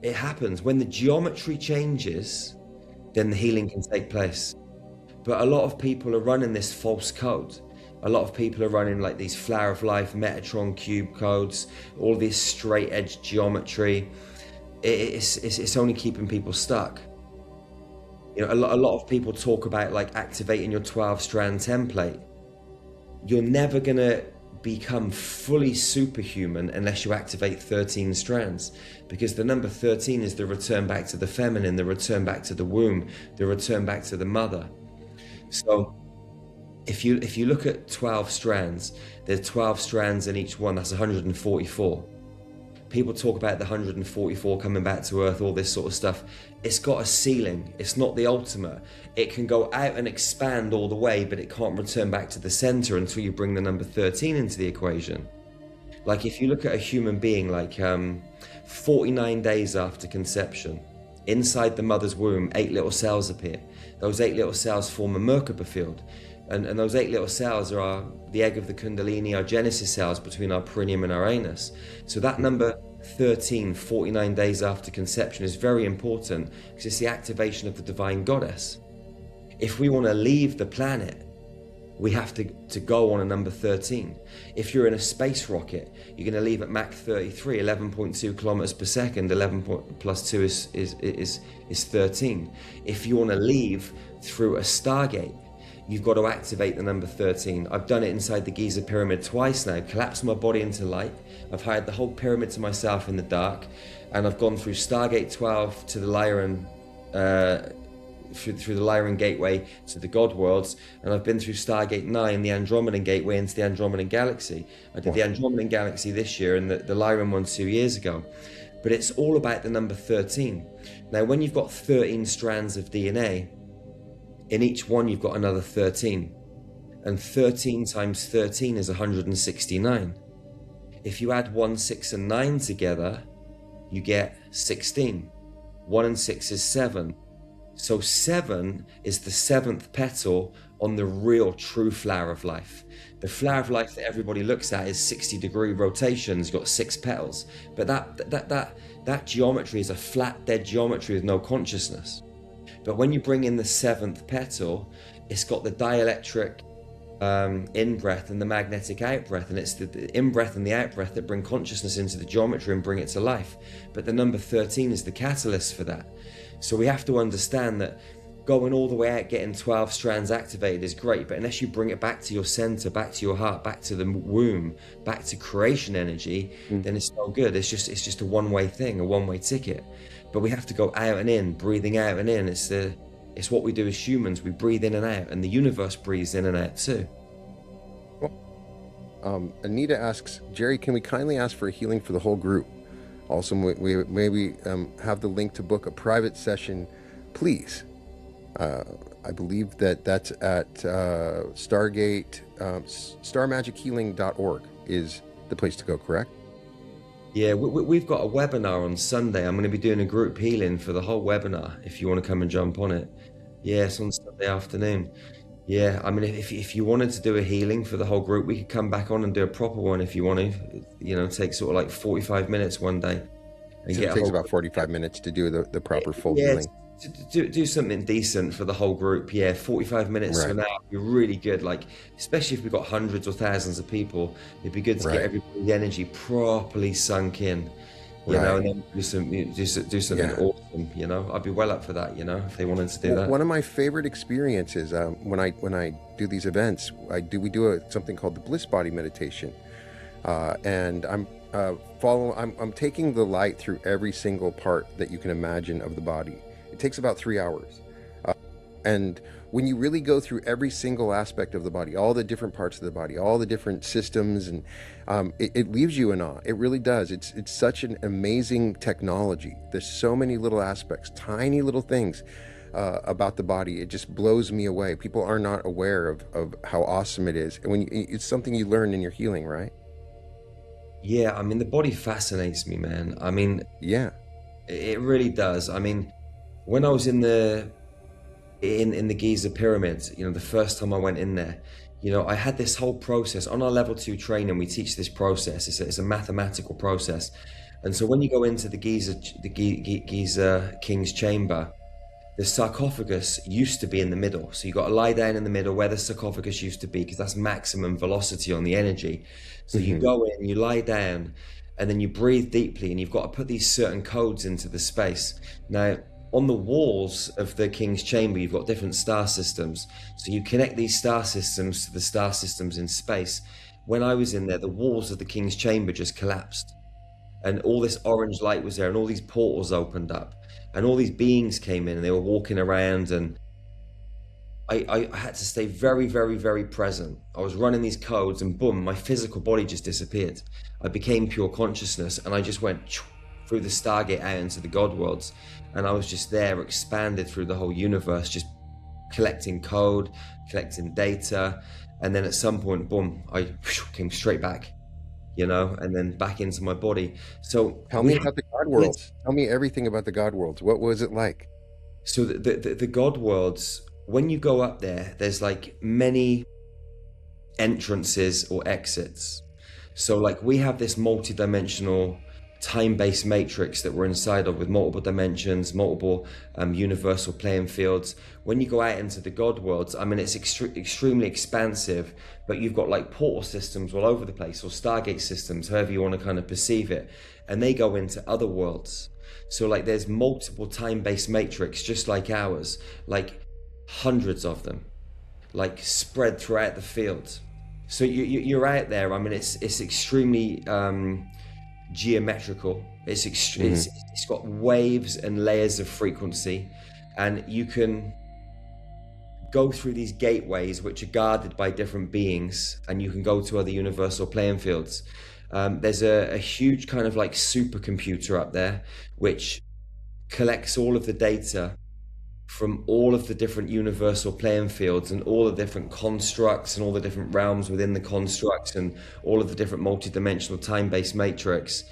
it happens. When the geometry changes, then the healing can take place. But a lot of people are running this false code. A lot of people are running like these Flower of Life, Metatron cube codes, all this straight edge geometry. it's only keeping people stuck. You know, a lot of people talk about like activating your 12-strand template. You're never gonna become fully superhuman unless you activate 13 strands, because the number 13 is the return back to the feminine, the return back to the womb, the return back to the mother. So if you look at 12 strands, there's 12 strands in each one. That's 144. People talk about the 144 coming back to Earth, all this sort of stuff. It's got a ceiling. It's not the ultimate. It can go out and expand all the way, but it can't return back to the center until you bring the number 13 into the equation. Like if you look at a human being, like 49 days after conception, inside the mother's womb, 8 little cells appear. Those 8 little cells form a Merkaba field. And those 8 little cells are the egg of the Kundalini, our Genesis cells between our perineum and our anus. So that number 13, 49 days after conception, is very important because it's the activation of the divine goddess. If we want to leave the planet, we have to go on a number 13. If you're in a space rocket, you're going to leave at Mach 33, 11.2 kilometers per second. 11 plus 2 is 13. If you want to leave through a Stargate, you've got to activate the number 13. I've done it inside the Giza pyramid twice now, collapsed my body into light. I've hired the whole pyramid to myself in the dark, and I've gone through Stargate 12 to the Lyrian, through the Lyrian gateway to the God worlds, and I've been through Stargate 9, the Andromedan gateway into the Andromedan galaxy. I did the Andromedan galaxy this year and the Lyrian one 2 years ago. But it's all about the number 13. Now, when you've got 13 strands of DNA, in each one you've got another 13, and 13 times 13 is 169. If you add 1, 6 and 9 together, you get 16. 1 and 6 is 7. So 7 is the 7th petal on the real true flower of life. The flower of life that everybody looks at is 60-degree rotations, got 6 petals, but that geometry is a flat dead geometry with no consciousness. But when you bring in the 7th petal, it's got the dielectric in-breath and the magnetic out-breath, and it's the in-breath and the out-breath that bring consciousness into the geometry and bring it to life. But the number 13 is the catalyst for that. So we have to understand that going all the way out, getting 12 strands activated is great, but unless you bring it back to your center, back to your heart, back to the womb, back to creation energy, then it's no good. It's just a one-way thing, a one-way ticket. But we have to go out and in, breathing out and in. It's what we do as humans. We breathe in and out, and the universe breathes in and out too. Well, Anita asks, Jerry, can we kindly ask for a healing for the whole group? Also, we maybe have the link to book a private session, please. I believe that's at Stargate, starmagichealing.org is the place to go, correct? Yeah, we've got a webinar on Sunday. I'm going to be doing a group healing for the whole webinar if you want to come and jump on it. Yeah, it's on Sunday afternoon. Yeah, I mean, if you wanted to do a healing for the whole group, we could come back on and do a proper one if you want to. You know, take sort of like 45 minutes one day. And so it takes about 45 minutes to do the proper full healing. Do something decent for the whole group. Yeah, 45 minutes to an hour would be really good. Like, especially if we've got hundreds or thousands of people, it'd be good to get everybody's energy properly sunk in, you know, and then do something awesome. You know, I'd be well up for that. You know, if they wanted to do that. One of my favorite experiences when I do these events, we do something called the Bliss Body meditation, and I'm taking the light through every single part that you can imagine of the body. It takes about 3 hours. And when you really go through every single aspect of the body, all the different parts of the body, all the different systems, and it leaves you in awe. It really does. It's such an amazing technology. There's so many little aspects, tiny little things about the body. It just blows me away. People are not aware of how awesome it is. And it's something you learn in your healing, right? Yeah, I mean, the body fascinates me, man. I mean, yeah, it really does. I mean, when I was in the Giza pyramids, you know, the first time I went in there, you know, I had this whole process. On our level 2 training, we teach this process. It's a mathematical process. And so when you go into the Giza King's chamber, the sarcophagus used to be in the middle. So you got to lie down in the middle where the sarcophagus used to be, because that's maximum velocity on the energy. So you go in, you lie down, and then you breathe deeply, and you've got to put these certain codes into the space. Now, on the walls of the King's Chamber, you've got different star systems. So you connect these star systems to the star systems in space. When I was in there, the walls of the King's Chamber just collapsed. And all this orange light was there, and all these portals opened up. And all these beings came in, and they were walking around, and I had to stay very, very, very present. I was running these codes, and boom, my physical body just disappeared. I became pure consciousness, and I just went through the Stargate out into the God worlds. And I was just there, expanded through the whole universe, just collecting code, collecting data. And then at some point, boom, I came straight back, and then back into my body. So Tell me about the God worlds. Tell me everything about the God worlds. What was it like? So the God worlds, when you go up there, there's like many entrances or exits. So like we have this multi-dimensional time-based matrix that we're inside of with multiple dimensions, multiple universal playing fields. When you go out into the God worlds, I mean, it's extremely expansive, but you've got like portal systems all over the place, or Stargate systems, however you want to kind of perceive it, and they go into other worlds. So like there's multiple time-based matrix just like ours, like hundreds of them, like spread throughout the field. So you're out there. I mean, it's extremely geometrical. It's got waves and layers of frequency, and you can go through these gateways which are guarded by different beings, and you can go to other universal playing fields. There's a huge kind of like supercomputer up there which collects all of the data from all of the different universal playing fields and all the different constructs and all the different realms within the constructs and all of the different multi-dimensional time-based matrix.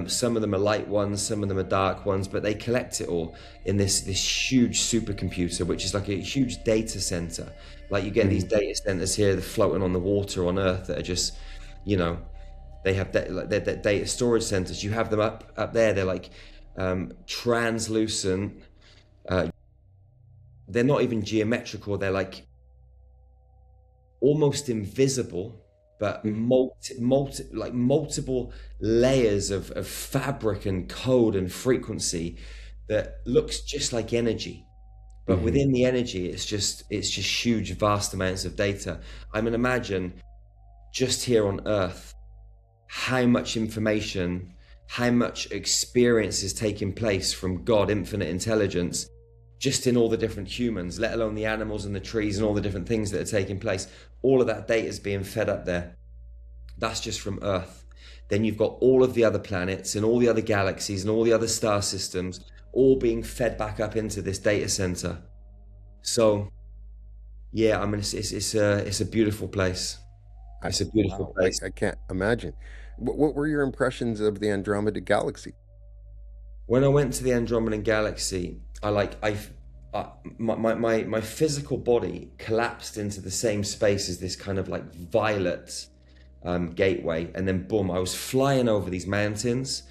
Some of them are light ones, some of them are dark ones, but they collect it all in this huge supercomputer, which is like a huge data center. Like you get these data centers here, they're floating on the water on Earth that are just, they have they're data storage centers. You have them up there. They're like translucent. They're not even geometrical. They're like almost invisible, but multiple layers of fabric and code and frequency that looks just like energy. But within the energy, it's just huge, vast amounts of data. I mean, imagine just here on Earth, how much information, how much experience is taking place from God, infinite intelligence, just in all the different humans, let alone the animals and the trees and all the different things that are taking place. All of that data is being fed up there. That's just from Earth. Then you've got all of the other planets and all the other galaxies and all the other star systems all being fed back up into this data center. So yeah, I mean, it's a beautiful place. It's a beautiful place. I can't imagine. What were your impressions of the Andromeda galaxy? When I went to the Andromedan galaxy, my physical body collapsed into the same space as this kind of like violet gateway, and then boom, I was flying over these mountains,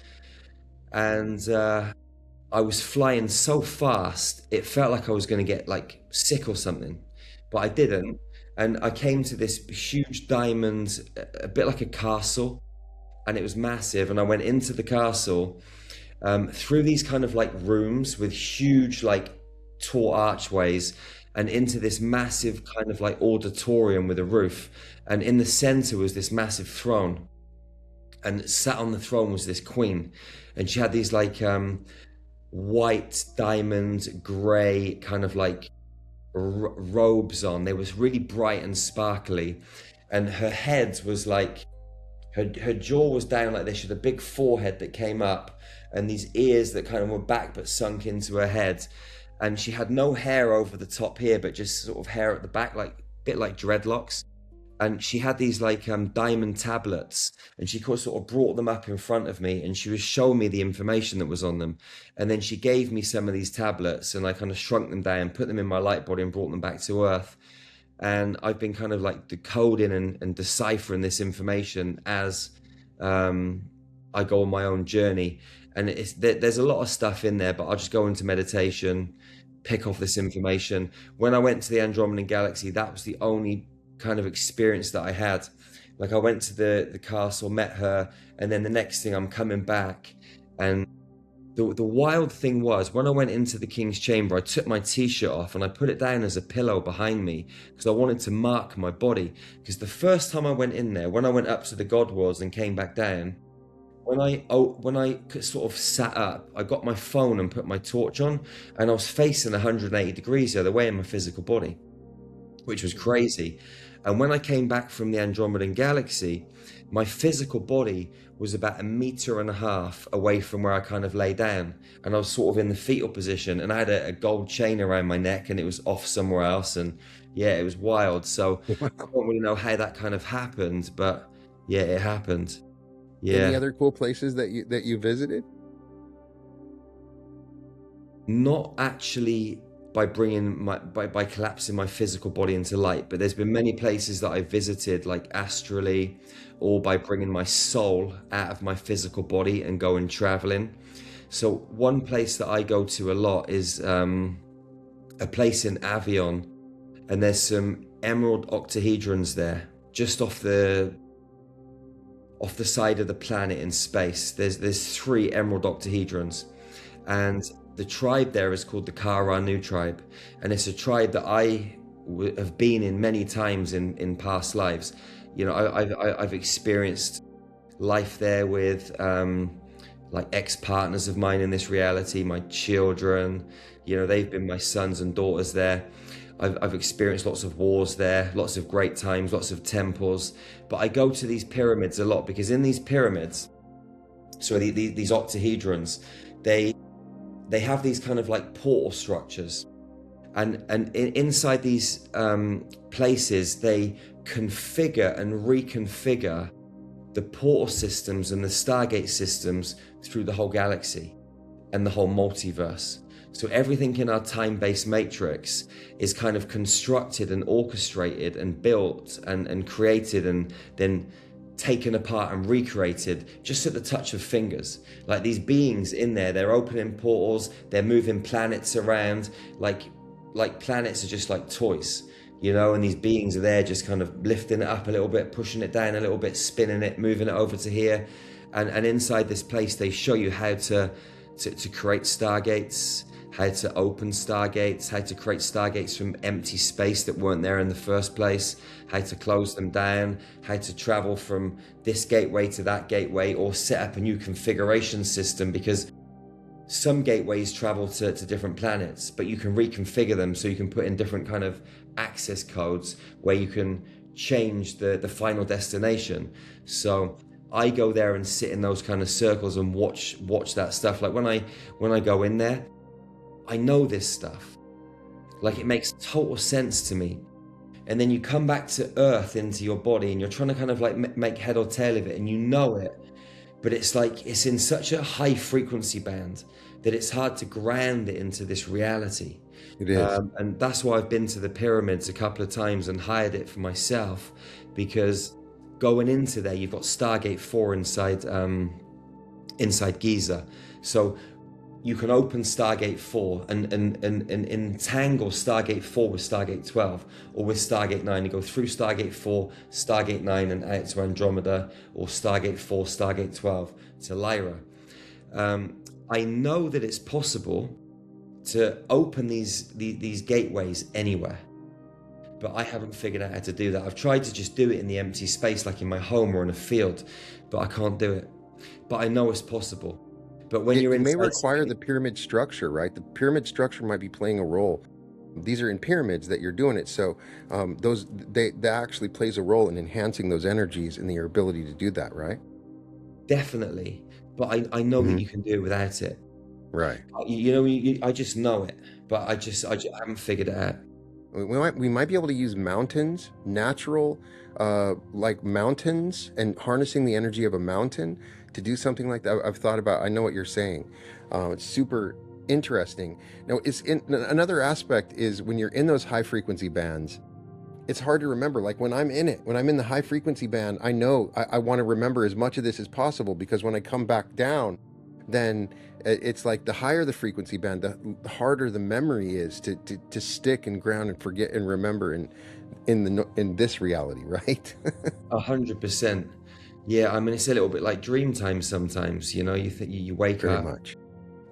and I was flying so fast it felt like I was going to get like sick or something, but I didn't. And I came to this huge diamond, a bit like a castle, and it was massive. And I went into the castle through these kind of like rooms with huge like tall archways, and into this massive kind of like auditorium with a roof. And in the center was this massive throne, and sat on the throne was this queen, and she had these like white diamond gray kind of like robes on. They was really bright and sparkly, and her head was like, her jaw was down like this, with a big forehead that came up, and these ears that kind of were back but sunk into her head. And she had no hair over the top here, but just sort of hair at the back, like a bit like dreadlocks. And she had these like diamond tablets, and she sort of brought them up in front of me, and she was showing me the information that was on them. And then she gave me some of these tablets, and I kind of shrunk them down, put them in my light body, and brought them back to Earth. And I've been kind of like decoding and deciphering this information as I go on my own journey. And there's a lot of stuff in there, but I'll just go into meditation, pick off this information. When I went to the Andromedan galaxy, that was the only kind of experience that I had. Like I went to the castle, met her, and then the next thing I'm coming back, and the wild thing was when I went into the king's chamber, I took my t-shirt off and I put it down as a pillow behind me because I wanted to mark my body. Because the first time I went in there, when I went up to the god worlds and came back down, when I sort of sat up, I got my phone and put my torch on, and I was facing 180 degrees the other way in my physical body, which was crazy. And when I came back from the Andromedan galaxy, my physical body was about 1.5 meters away from where I kind of lay down. And I was sort of in the fetal position, and I had a gold chain around my neck, and it was off somewhere else. And yeah, it was wild. So I don't really know how that kind of happened, but yeah, it happened. Any Yeah. other cool places that you visited? Not actually by bringing by collapsing my physical body into light, but there's been many places that I visited, like astrally, or by bringing my soul out of my physical body and going traveling. So one place that I go to a lot is a place in Avion, and there's some emerald octahedrons there, just off the side of the planet in space. There's 3 emerald octahedrons, and the tribe there is called the Ka-Ra-Nu tribe, and it's a tribe that I have been in many times in past lives. You know, I've experienced life there with like ex-partners of mine in this reality, my children. You know, they've been my sons and daughters there. I've experienced lots of wars there, lots of great times, lots of temples. But I go to these pyramids a lot because in these pyramids, so these octahedrons, they have these kind of like portal structures, and inside these places they configure and reconfigure the portal systems and the Stargate systems through the whole galaxy and the whole multiverse. So everything in our time-based matrix is kind of constructed and orchestrated and built and created and then taken apart and recreated just at the touch of fingers. Like these beings in there, they're opening portals, they're moving planets around, like planets are just like toys, you know, and these beings are there just kind of lifting it up a little bit, pushing it down a little bit, spinning it, moving it over to here. And inside this place, they show you how to create stargates, how to open stargates, how to create stargates from empty space that weren't there in the first place, how to close them down, how to travel from this gateway to that gateway, or set up a new configuration system, because some gateways travel to different planets, but you can reconfigure them so you can put in different kind of access codes where you can change the final destination. So I go there and sit in those kind of circles and watch that stuff. Like when I go in there, I know this stuff. Like it makes total sense to me. And then you come back to Earth into your body and you're trying to kind of like make head or tail of it, and you know it, but it's like it's in such a high frequency band that it's hard to ground it into this reality. It is. And that's why I've been to the pyramids a couple of times and hired it for myself, because going into there, you've got Stargate 4 inside Giza. So you can open Stargate 4 and entangle Stargate 4 with Stargate 12, or with Stargate 9. You go through Stargate 4, Stargate 9 and out to Andromeda, or Stargate 4, Stargate 12 to Lyra. I know that it's possible to open these gateways anywhere, but I haven't figured out how to do that. I've tried to just do it in the empty space, like in my home or in a field, but I can't do it. But I know it's possible. But when you're It may inside require the pyramid structure, right? The pyramid structure might be playing a role. These are in pyramids that you're doing it, so that actually plays a role in enhancing those energies and your ability to do that, right? definitely, but I know that you can do it without it. Right. You know, I just know it, but I just haven't figured it out. We might be able to use mountains, natural, like mountains, and harnessing the energy of a mountain to do something like that. I've thought about. I know what you're saying. It's super interesting. Now, another aspect is when you're in those high frequency bands, it's hard to remember. Like when I'm in the high frequency band, I know I want to remember as much of this as possible, because when I come back down, then it's like the higher the frequency band, the harder the memory is to stick and ground and forget and remember in this reality, right? 100%. Yeah, I mean, it's a little bit like dream time sometimes, you know, you wake Very up much.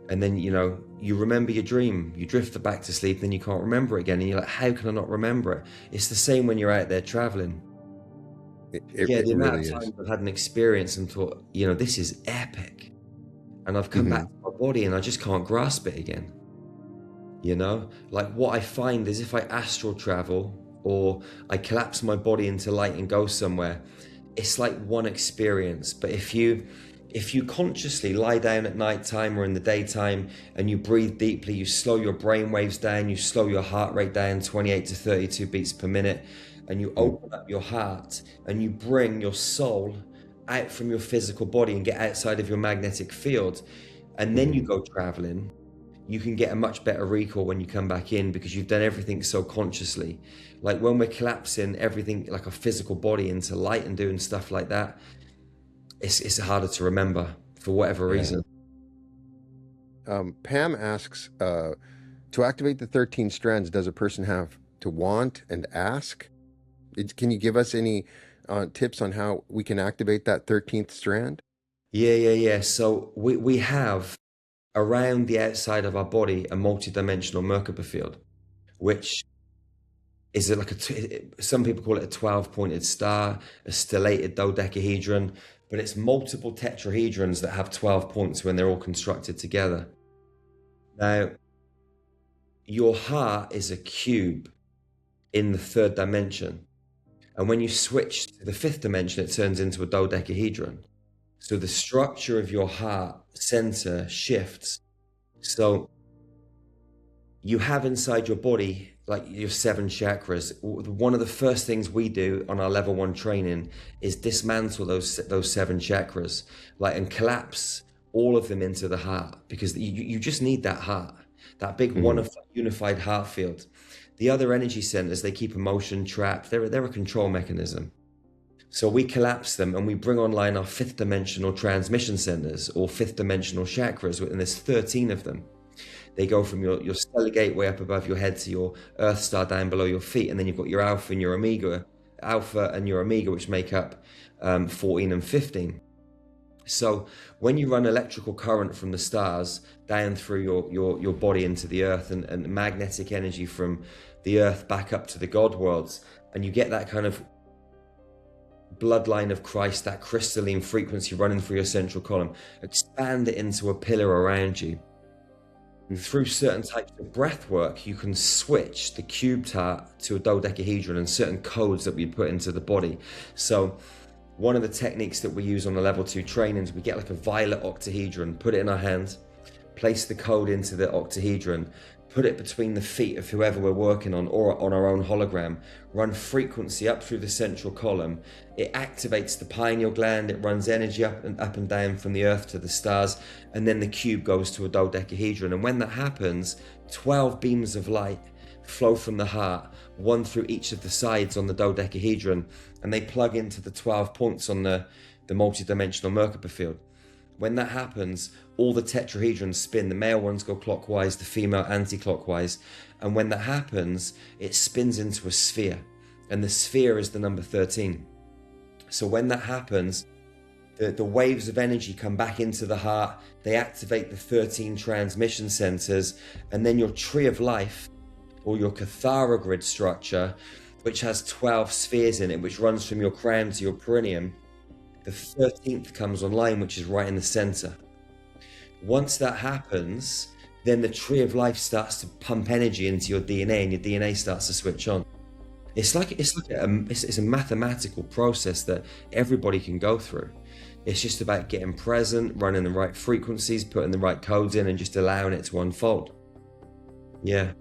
and then, you know, you remember your dream, you drift back to sleep, then you can't remember it again. And you're like, how can I not remember it? It's the same when you're out there traveling. Yeah, It the amount really of is. times I've had an experience and thought, you know, this is epic. And I've come back Hmm. to my body and I just can't grasp it again. You know, like what I find is if I astral travel or I collapse my body into light and go somewhere, it's like one experience. But if you consciously lie down at night time or in the daytime and you breathe deeply, you slow your brain waves down, you slow your heart rate down 28 to 32 beats per minute, and you open up your heart and you bring your soul out from your physical body and get outside of your magnetic field, and then you Hmm. go traveling, you can get a much better recall when you come back in because you've done everything so consciously. Like when we're collapsing everything like a physical body into light and doing stuff like that, it's harder to remember for whatever Yeah. reason. Pam asks, to activate the 13 strands, does a person have to want and ask? Can you give us any tips on how we can activate that 13th strand? Yeah. So we have around the outside of our body a multi-dimensional Merkaba field, which is like some people call it a 12-pointed star, a stellated dodecahedron, but it's multiple tetrahedrons that have 12 points when they're all constructed together. Now, your heart is a cube in the third dimension. And when you switch to the fifth dimension, it turns into a dodecahedron. So the structure of your heart center shifts. So you have inside your body like your 7 chakras. One of the first things we do on our level 1 training is dismantle those 7 chakras, like, and collapse all of them into the heart, because you just need that heart, that big Hmm. one unified heart field. The other energy centers, they keep emotion trapped. They're a control mechanism. So we collapse them and we bring online our 5th dimensional transmission centers or 5th dimensional chakras, and there's 13 of them. They go from your stellar gateway up above your head to your Earth star down below your feet, and then you've got your Alpha and your Omega, which make up 14 and 15. So when you run electrical current from the stars down through your body into the Earth, and magnetic energy from the Earth back up to the God worlds, and you get that kind of bloodline of Christ, that crystalline frequency running through your central column, expand it into a pillar around you. Through certain types of breath work, you can switch the cubed heart to a dodecahedron and certain codes that we put into the body. So one of the techniques that we use on the level 2 trainings, we get like a violet octahedron, put it in our hand, place the code into the octahedron, put it between the feet of whoever we're working on or on our own hologram, run frequency up through the central column. It activates the pineal gland, it runs energy up and down from the Earth to the stars, and then the cube goes to a dodecahedron. And when that happens, 12 beams of light flow from the heart, one through each of the sides on the dodecahedron, and they plug into the 12 points on the multi-dimensional Merkaba field. When that happens, all the tetrahedrons spin. The male ones go clockwise, the female anti-clockwise. And when that happens, it spins into a sphere. And the sphere is the number 13. So when that happens, the waves of energy come back into the heart. They activate the 13 transmission centers. And then your tree of life, or your Cathara grid structure, which has 12 spheres in it, which runs from your crown to your perineum, the 13th comes online, which is right in the center. Once that happens, then the tree of life starts to pump energy into your DNA, and your DNA starts to switch on. It's a mathematical process that everybody can go through. It's just about getting present, running the right frequencies, putting the right codes in, and just allowing it to unfold. Yeah.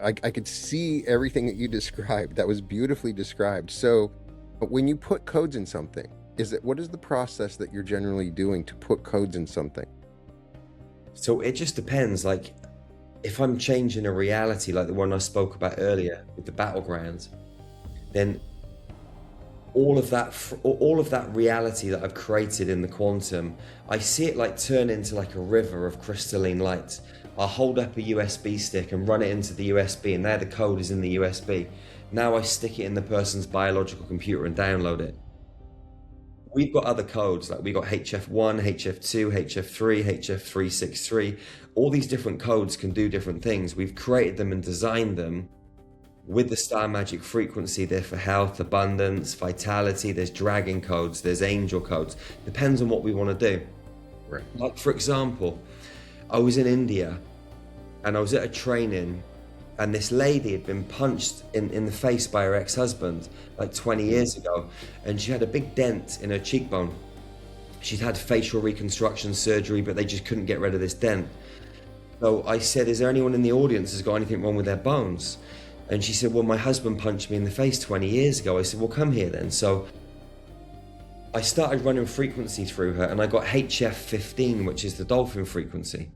I could see everything that you described. That was beautifully described. So when you put codes in something, what is the process that you're generally doing to put codes in something? So it just depends. Like, if I'm changing a reality like the one I spoke about earlier with the battlegrounds, then all of that reality that I've created in the quantum, I see it like turn into like a river of crystalline light. I'll hold up a USB stick and run it into the USB, and there the code is in the USB. Now I stick it in the person's biological computer and download it. We've got other codes, like we got HF1, HF2, HF3, HF363. All these different codes can do different things. We've created them and designed them with the star magic frequency. They're for health, abundance, vitality. There's dragon codes, there's angel codes. Depends on what we want to do. Right. Like, for example, I was in India and I was at a training, and this lady had been punched in the face by her ex-husband like 20 years ago, and she had a big dent in her cheekbone. She'd had facial reconstruction surgery, but they just couldn't get rid of this dent. So I said, is there anyone in the audience who's got anything wrong with their bones? And she said, well, my husband punched me in the face 20 years ago. I said, well, come here then. So I started running frequency through her, and I got HF15, which is the dolphin frequency.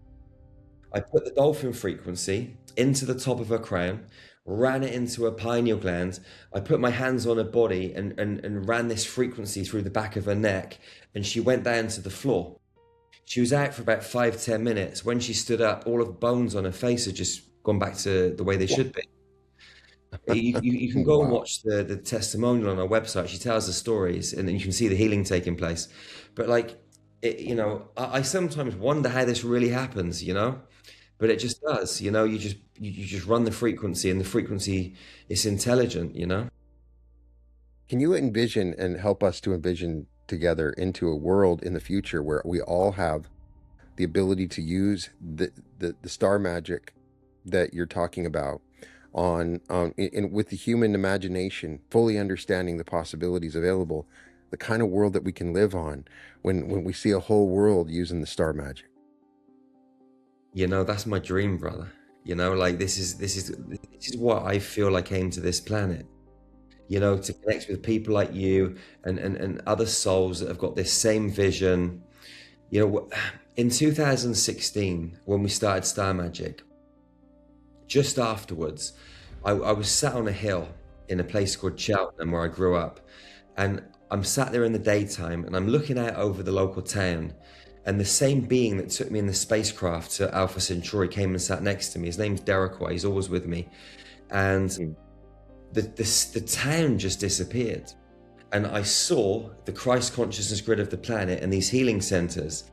I put the dolphin frequency into the top of her crown, ran it into her pineal gland. I put my hands on her body and ran this frequency through the back of her neck, and she went down to the floor. She was out for about 5-10 minutes. When she stood up, all of the bones on her face had just gone back to the way they should be. You can go and watch the testimonial on our website. She tells the stories, and then you can see the healing taking place. But like, I sometimes wonder how this really happens, but it just does. You just run the frequency, and the frequency is intelligent. Can you envision and help us to envision together into a world in the future where we all have the ability to use the star magic that you're talking about with the human imagination, fully understanding the possibilities available, the kind of world that we can live on when we see a whole world using the star magic? That's my dream, brother. Like this is what I feel I came to this planet, to connect with people like you and other souls that have got this same vision. In 2016, when we started Star Magic, just afterwards, I was sat on a hill in a place called Cheltenham where I grew up, and I'm sat there in the daytime and I'm looking out over the local town, and the same being that took me in the spacecraft to Alpha Centauri came and sat next to me. His name's Derekwa, he's always with me. And the town just disappeared. And I saw the Christ consciousness grid of the planet and these healing centers,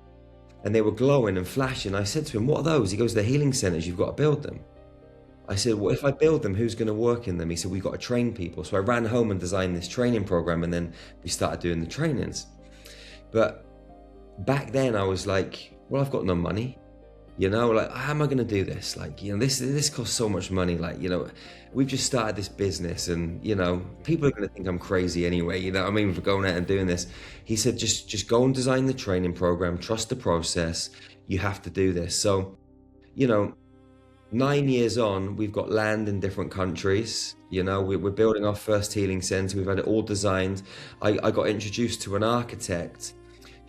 and they were glowing and flashing. I said to him, what are those? He goes, they're healing centers, you've got to build them. I said, well, if I build them, who's going to work in them? He said, we've got to train people. So I ran home and designed this training program, and then we started doing the trainings. But back then I was like, well, I've got no money, like, how am I going to do this? Like, this costs so much money. Like, we've just started this business, and, people are going to think I'm crazy anyway, for going out and doing this. He said, just go and design the training program, trust the process. You have to do this. So, 9 years on, we've got land in different countries. We're building our first healing center. We've had it all designed. I got introduced to an architect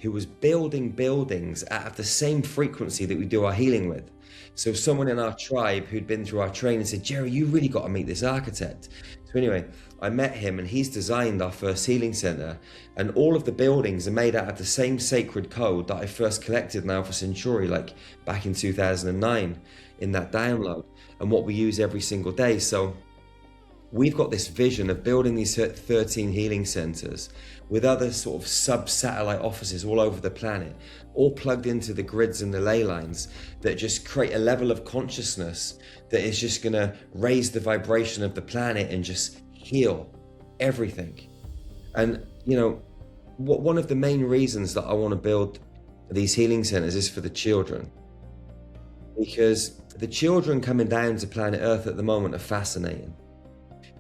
who was building buildings at the same frequency that we do our healing with. So someone in our tribe who'd been through our training said, Jerry, you really got to meet this architect. So anyway, I met him, and he's designed our first healing center, and all of the buildings are made out of the same sacred code that I first collected in Alpha Centauri, like back in 2009 in that download, and what we use every single day. So we've got this vision of building these 13 healing centers with other sort of sub-satellite offices all over the planet, all plugged into the grids and the ley lines that just create a level of consciousness that is just going to raise the vibration of the planet and just heal everything. And, one of the main reasons that I want to build these healing centers is for the children. Because the children coming down to planet Earth at the moment are fascinating.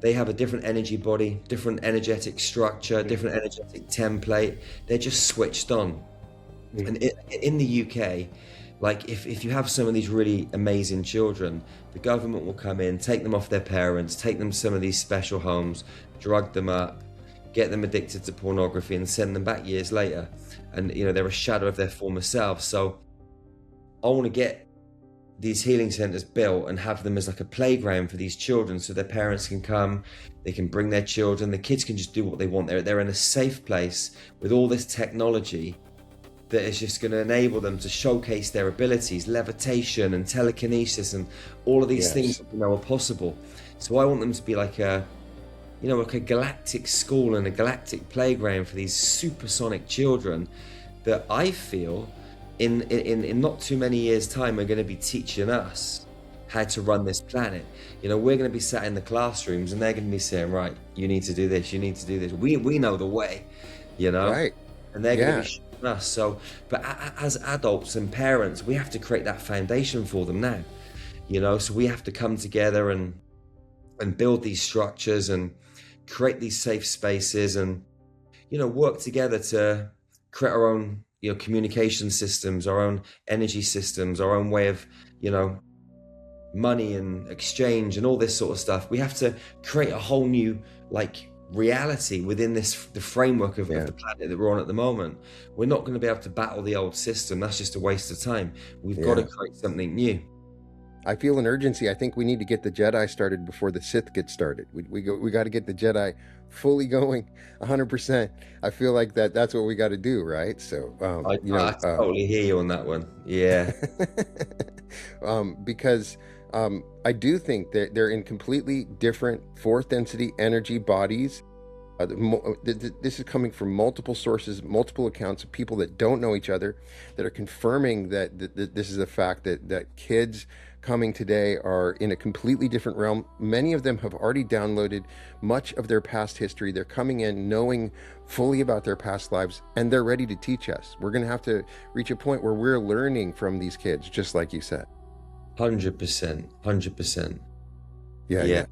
They have a different energy body, different energetic structure, different energetic template. They're just switched on. And in the UK, like if you have some of these really amazing children, the government will come in, take them off their parents, take them to some of these special homes, drug them up, get them addicted to pornography, and send them back years later. And they're a shadow of their former self. So I want to get these healing centers built and have them as like a playground for these children, so their parents can come, they can bring their children, the kids can just do what they want. They're in a safe place with all this technology that is just going to enable them to showcase their abilities, levitation and telekinesis and all of these things that are possible. So I want them to be like a, like a galactic school and a galactic playground for these supersonic children that I feel in not too many years' time are going to be teaching us how to run this planet. We're going to be sat in the classrooms and they're going to be saying, right, you need to do this, you need to do this. We know the way, Right. And they're going to be showing us. So, but as adults and parents, we have to create that foundation for them now. So we have to come together and build these structures and create these safe spaces and, work together to create our own, communication systems, our own energy systems, our own way of, money and exchange and all this sort of stuff. We have to create a whole new, reality within the framework of the planet that we're on at the moment. We're not going to be able to battle the old system. That's just a waste of time. We've got to create something new. I feel an urgency. I think we need to get the Jedi started before the Sith get started. We got to get the Jedi fully going 100%. I feel like that's what we got to do, right? So I totally hear you on that one. Yeah. Because I do think that they're in completely different fourth density energy bodies. This is coming from multiple sources, multiple accounts of people that don't know each other, that are confirming that this is a fact, that kids coming today are in a completely different realm. Many of them have already downloaded much of their past history. They're coming in knowing fully about their past lives, and they're ready to teach us. We're going to have to reach a point where we're learning from these kids, just like you said. 100%. Yeah.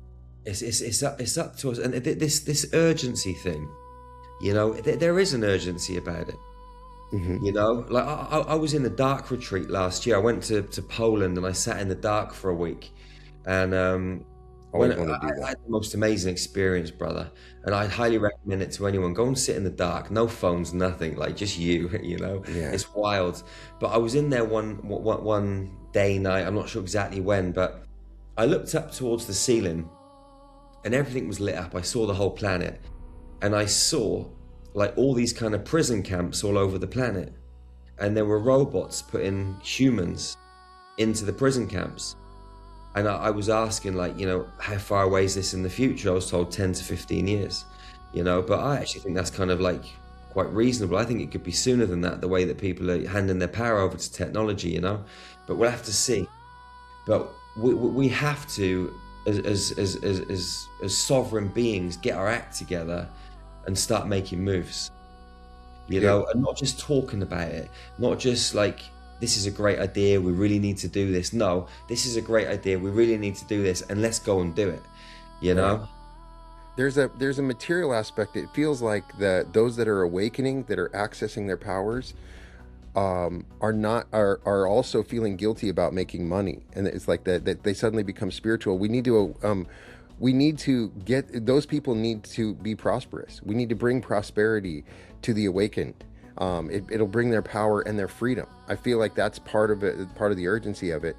It's up to us, and this urgency thing, there is an urgency about it. Mm-hmm. I was in a dark retreat last year. I went to Poland and I sat in the dark for a week, and I had the most amazing experience, brother, and I'd highly recommend it to anyone. Go and sit in the dark, no phones, nothing, just you. It's wild. But I was in there one day, night, I'm not sure exactly when, but I looked up towards the ceiling and everything was lit up. I saw the whole planet, and I saw all these kind of prison camps all over the planet, and there were robots putting humans into the prison camps. And I was asking, how far away is this in the future? I was told 10 to 15 years, but I actually think that's kind of quite reasonable. I think it could be sooner than that, the way that people are handing their power over to technology, but we'll have to see. But we have to, as sovereign beings, get our act together and start making moves, and not just talking about it, not just this is a great idea, we really need to do this. No, this is a great idea, we really need to do this, and let's go and do it. There's a material aspect. It feels like that those that are awakening, that are accessing their powers, are also feeling guilty about making money, and it's like that they suddenly become spiritual. We need to get those people need to be prosperous. We need to bring prosperity to the awakened. It'll bring their power and their freedom. I feel like that's part of it, part of the urgency of it,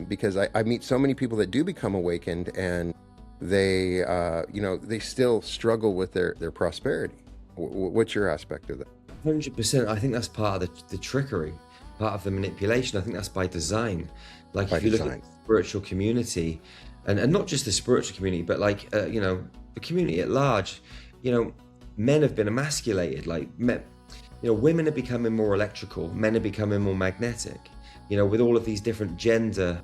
because I meet so many people that do become awakened, and they still struggle with their prosperity. What's your aspect of that? 100%. I think that's part of the trickery, part of the manipulation. I think that's by design. If you look at the spiritual community, and not just the spiritual community, but the community at large, men have been emasculated. Women are becoming more electrical, men are becoming more magnetic, with all of these different gender.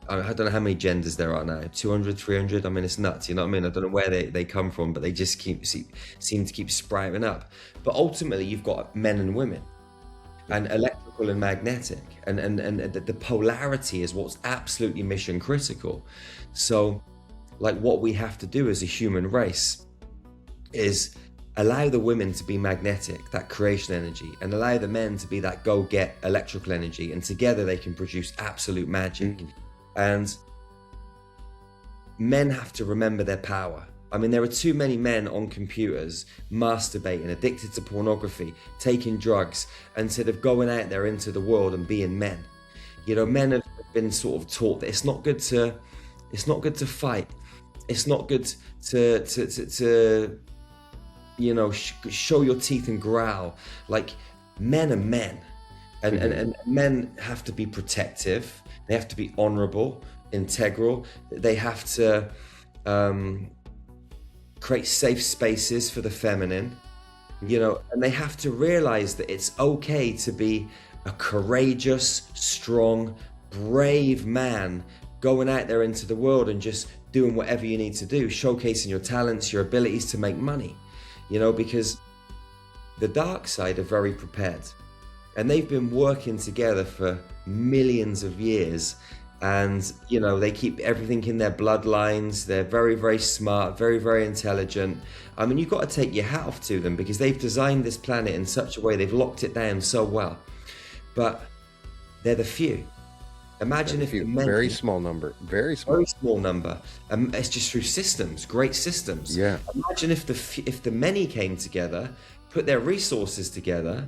I don't know how many genders there are now, 200, 300. I mean, it's nuts, you know what I mean? I don't know where they come from, but they just seem to keep sprouting up. But ultimately, you've got men and women, and electrical and magnetic, and the polarity is what's absolutely mission critical. So, what we have to do as a human race is allow the women to be magnetic, that creation energy, and allow the men to be that go-get electrical energy, and together they can produce absolute magic. And men have to remember their power. I mean, there are too many men on computers masturbating, addicted to pornography, taking drugs, instead of going out there into the world and being men. Men have been sort of taught that it's not good to fight. It's not good to show your teeth and growl. Like, men are men, and men have to be protective. They have to be honorable, integral. They have to create safe spaces for the feminine, and they have to realize that it's okay to be a courageous, strong, brave man going out there into the world and just doing whatever you need to do, showcasing your talents, your abilities to make money, because the dark side are very prepared, and they've been working together for millions of years, and they keep everything in their bloodlines. They're very, very smart, very, very intelligent. I mean, you've got to take your hat off to them, because they've designed this planet in such a way, they've locked it down so well. But they're the few. Imagine if the men, very small number. It's just through systems, great systems. Yeah. Imagine if the many came together, put their resources together,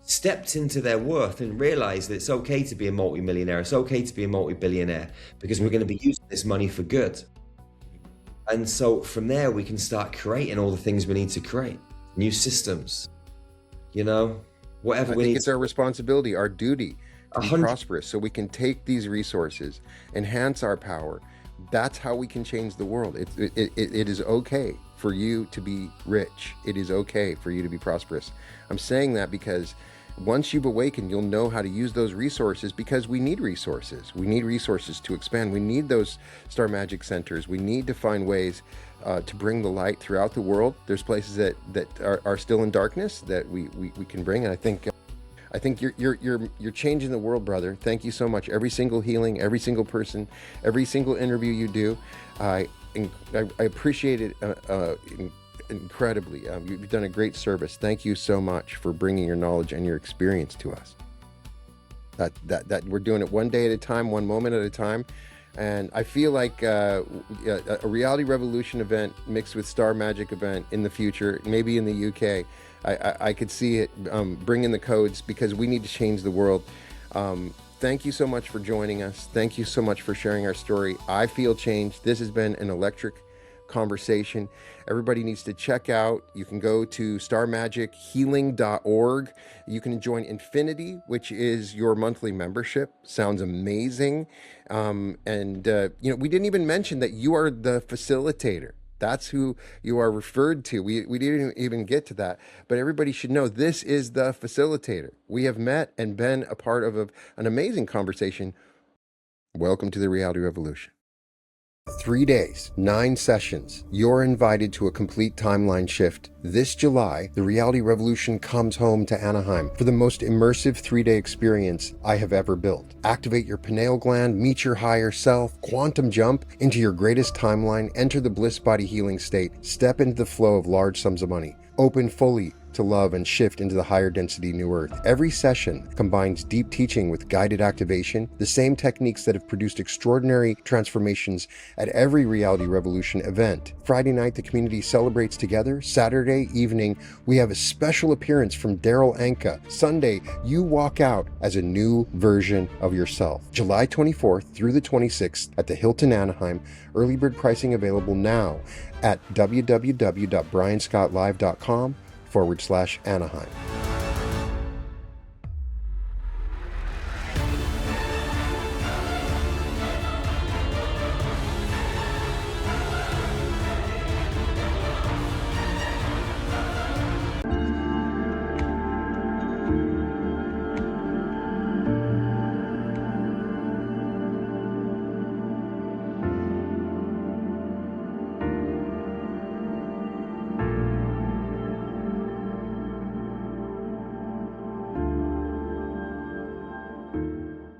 stepped into their worth, and realized that it's okay to be a multi-millionaire. It's okay to be a multi-billionaire, because we're going to be using this money for good. And so from there, we can start creating all the things we need to create, new systems. Whatever we need. I think it's our responsibility, our duty, to be prosperous, so we can take these resources, enhance our power. That's how we can change the world. It is okay for you to be rich. It is okay for you to be prosperous. I'm saying that because once you've awakened, you'll know how to use those resources, because we need resources. We need resources to expand. We need those star magic centers. We need to find ways to bring the light throughout the world. There's places that are still in darkness that we can bring. And I think you're changing the world, brother. Thank you so much. Every single healing, every single person, every single interview you do, I appreciate it incredibly. You've done a great service. Thank you so much for bringing your knowledge and your experience to us. That we're doing it one day at a time, one moment at a time. And I feel like a reality revolution event mixed with Star Magic event in the future, maybe in the UK, I could see it bringing the codes, because we need to change the world. Thank you so much for joining us. Thank you so much for sharing our story. I feel changed. This has been an electric conversation. Everybody needs to check out. You can go to starmagichealing.org. You can join Infinity, which is your monthly membership. Sounds amazing. We didn't even mention that you are the facilitator. That's who you are referred to. We didn't even get to that, but everybody should know this is the facilitator. We have met and been a part of an amazing conversation. Welcome to the Reality Revolution. 3 days, 9 sessions. You're invited to a complete timeline shift. This July, the Reality Revolution comes home to Anaheim for the most immersive 3-day experience I have ever built. Activate your pineal gland, meet your higher self, quantum jump into your greatest timeline, enter the bliss body healing state, step into the flow of large sums of money, open fully to love, and shift into the higher density new earth. Every session combines deep teaching with guided activation, the same techniques that have produced extraordinary transformations at every Reality Revolution event. Friday night, the community celebrates together. Saturday evening, we have a special appearance from Daryl Anka. Sunday, you walk out as a new version of yourself. July 24th through the 26th at the Hilton Anaheim. Early bird pricing available now at www.brianscottlive.com/Anaheim.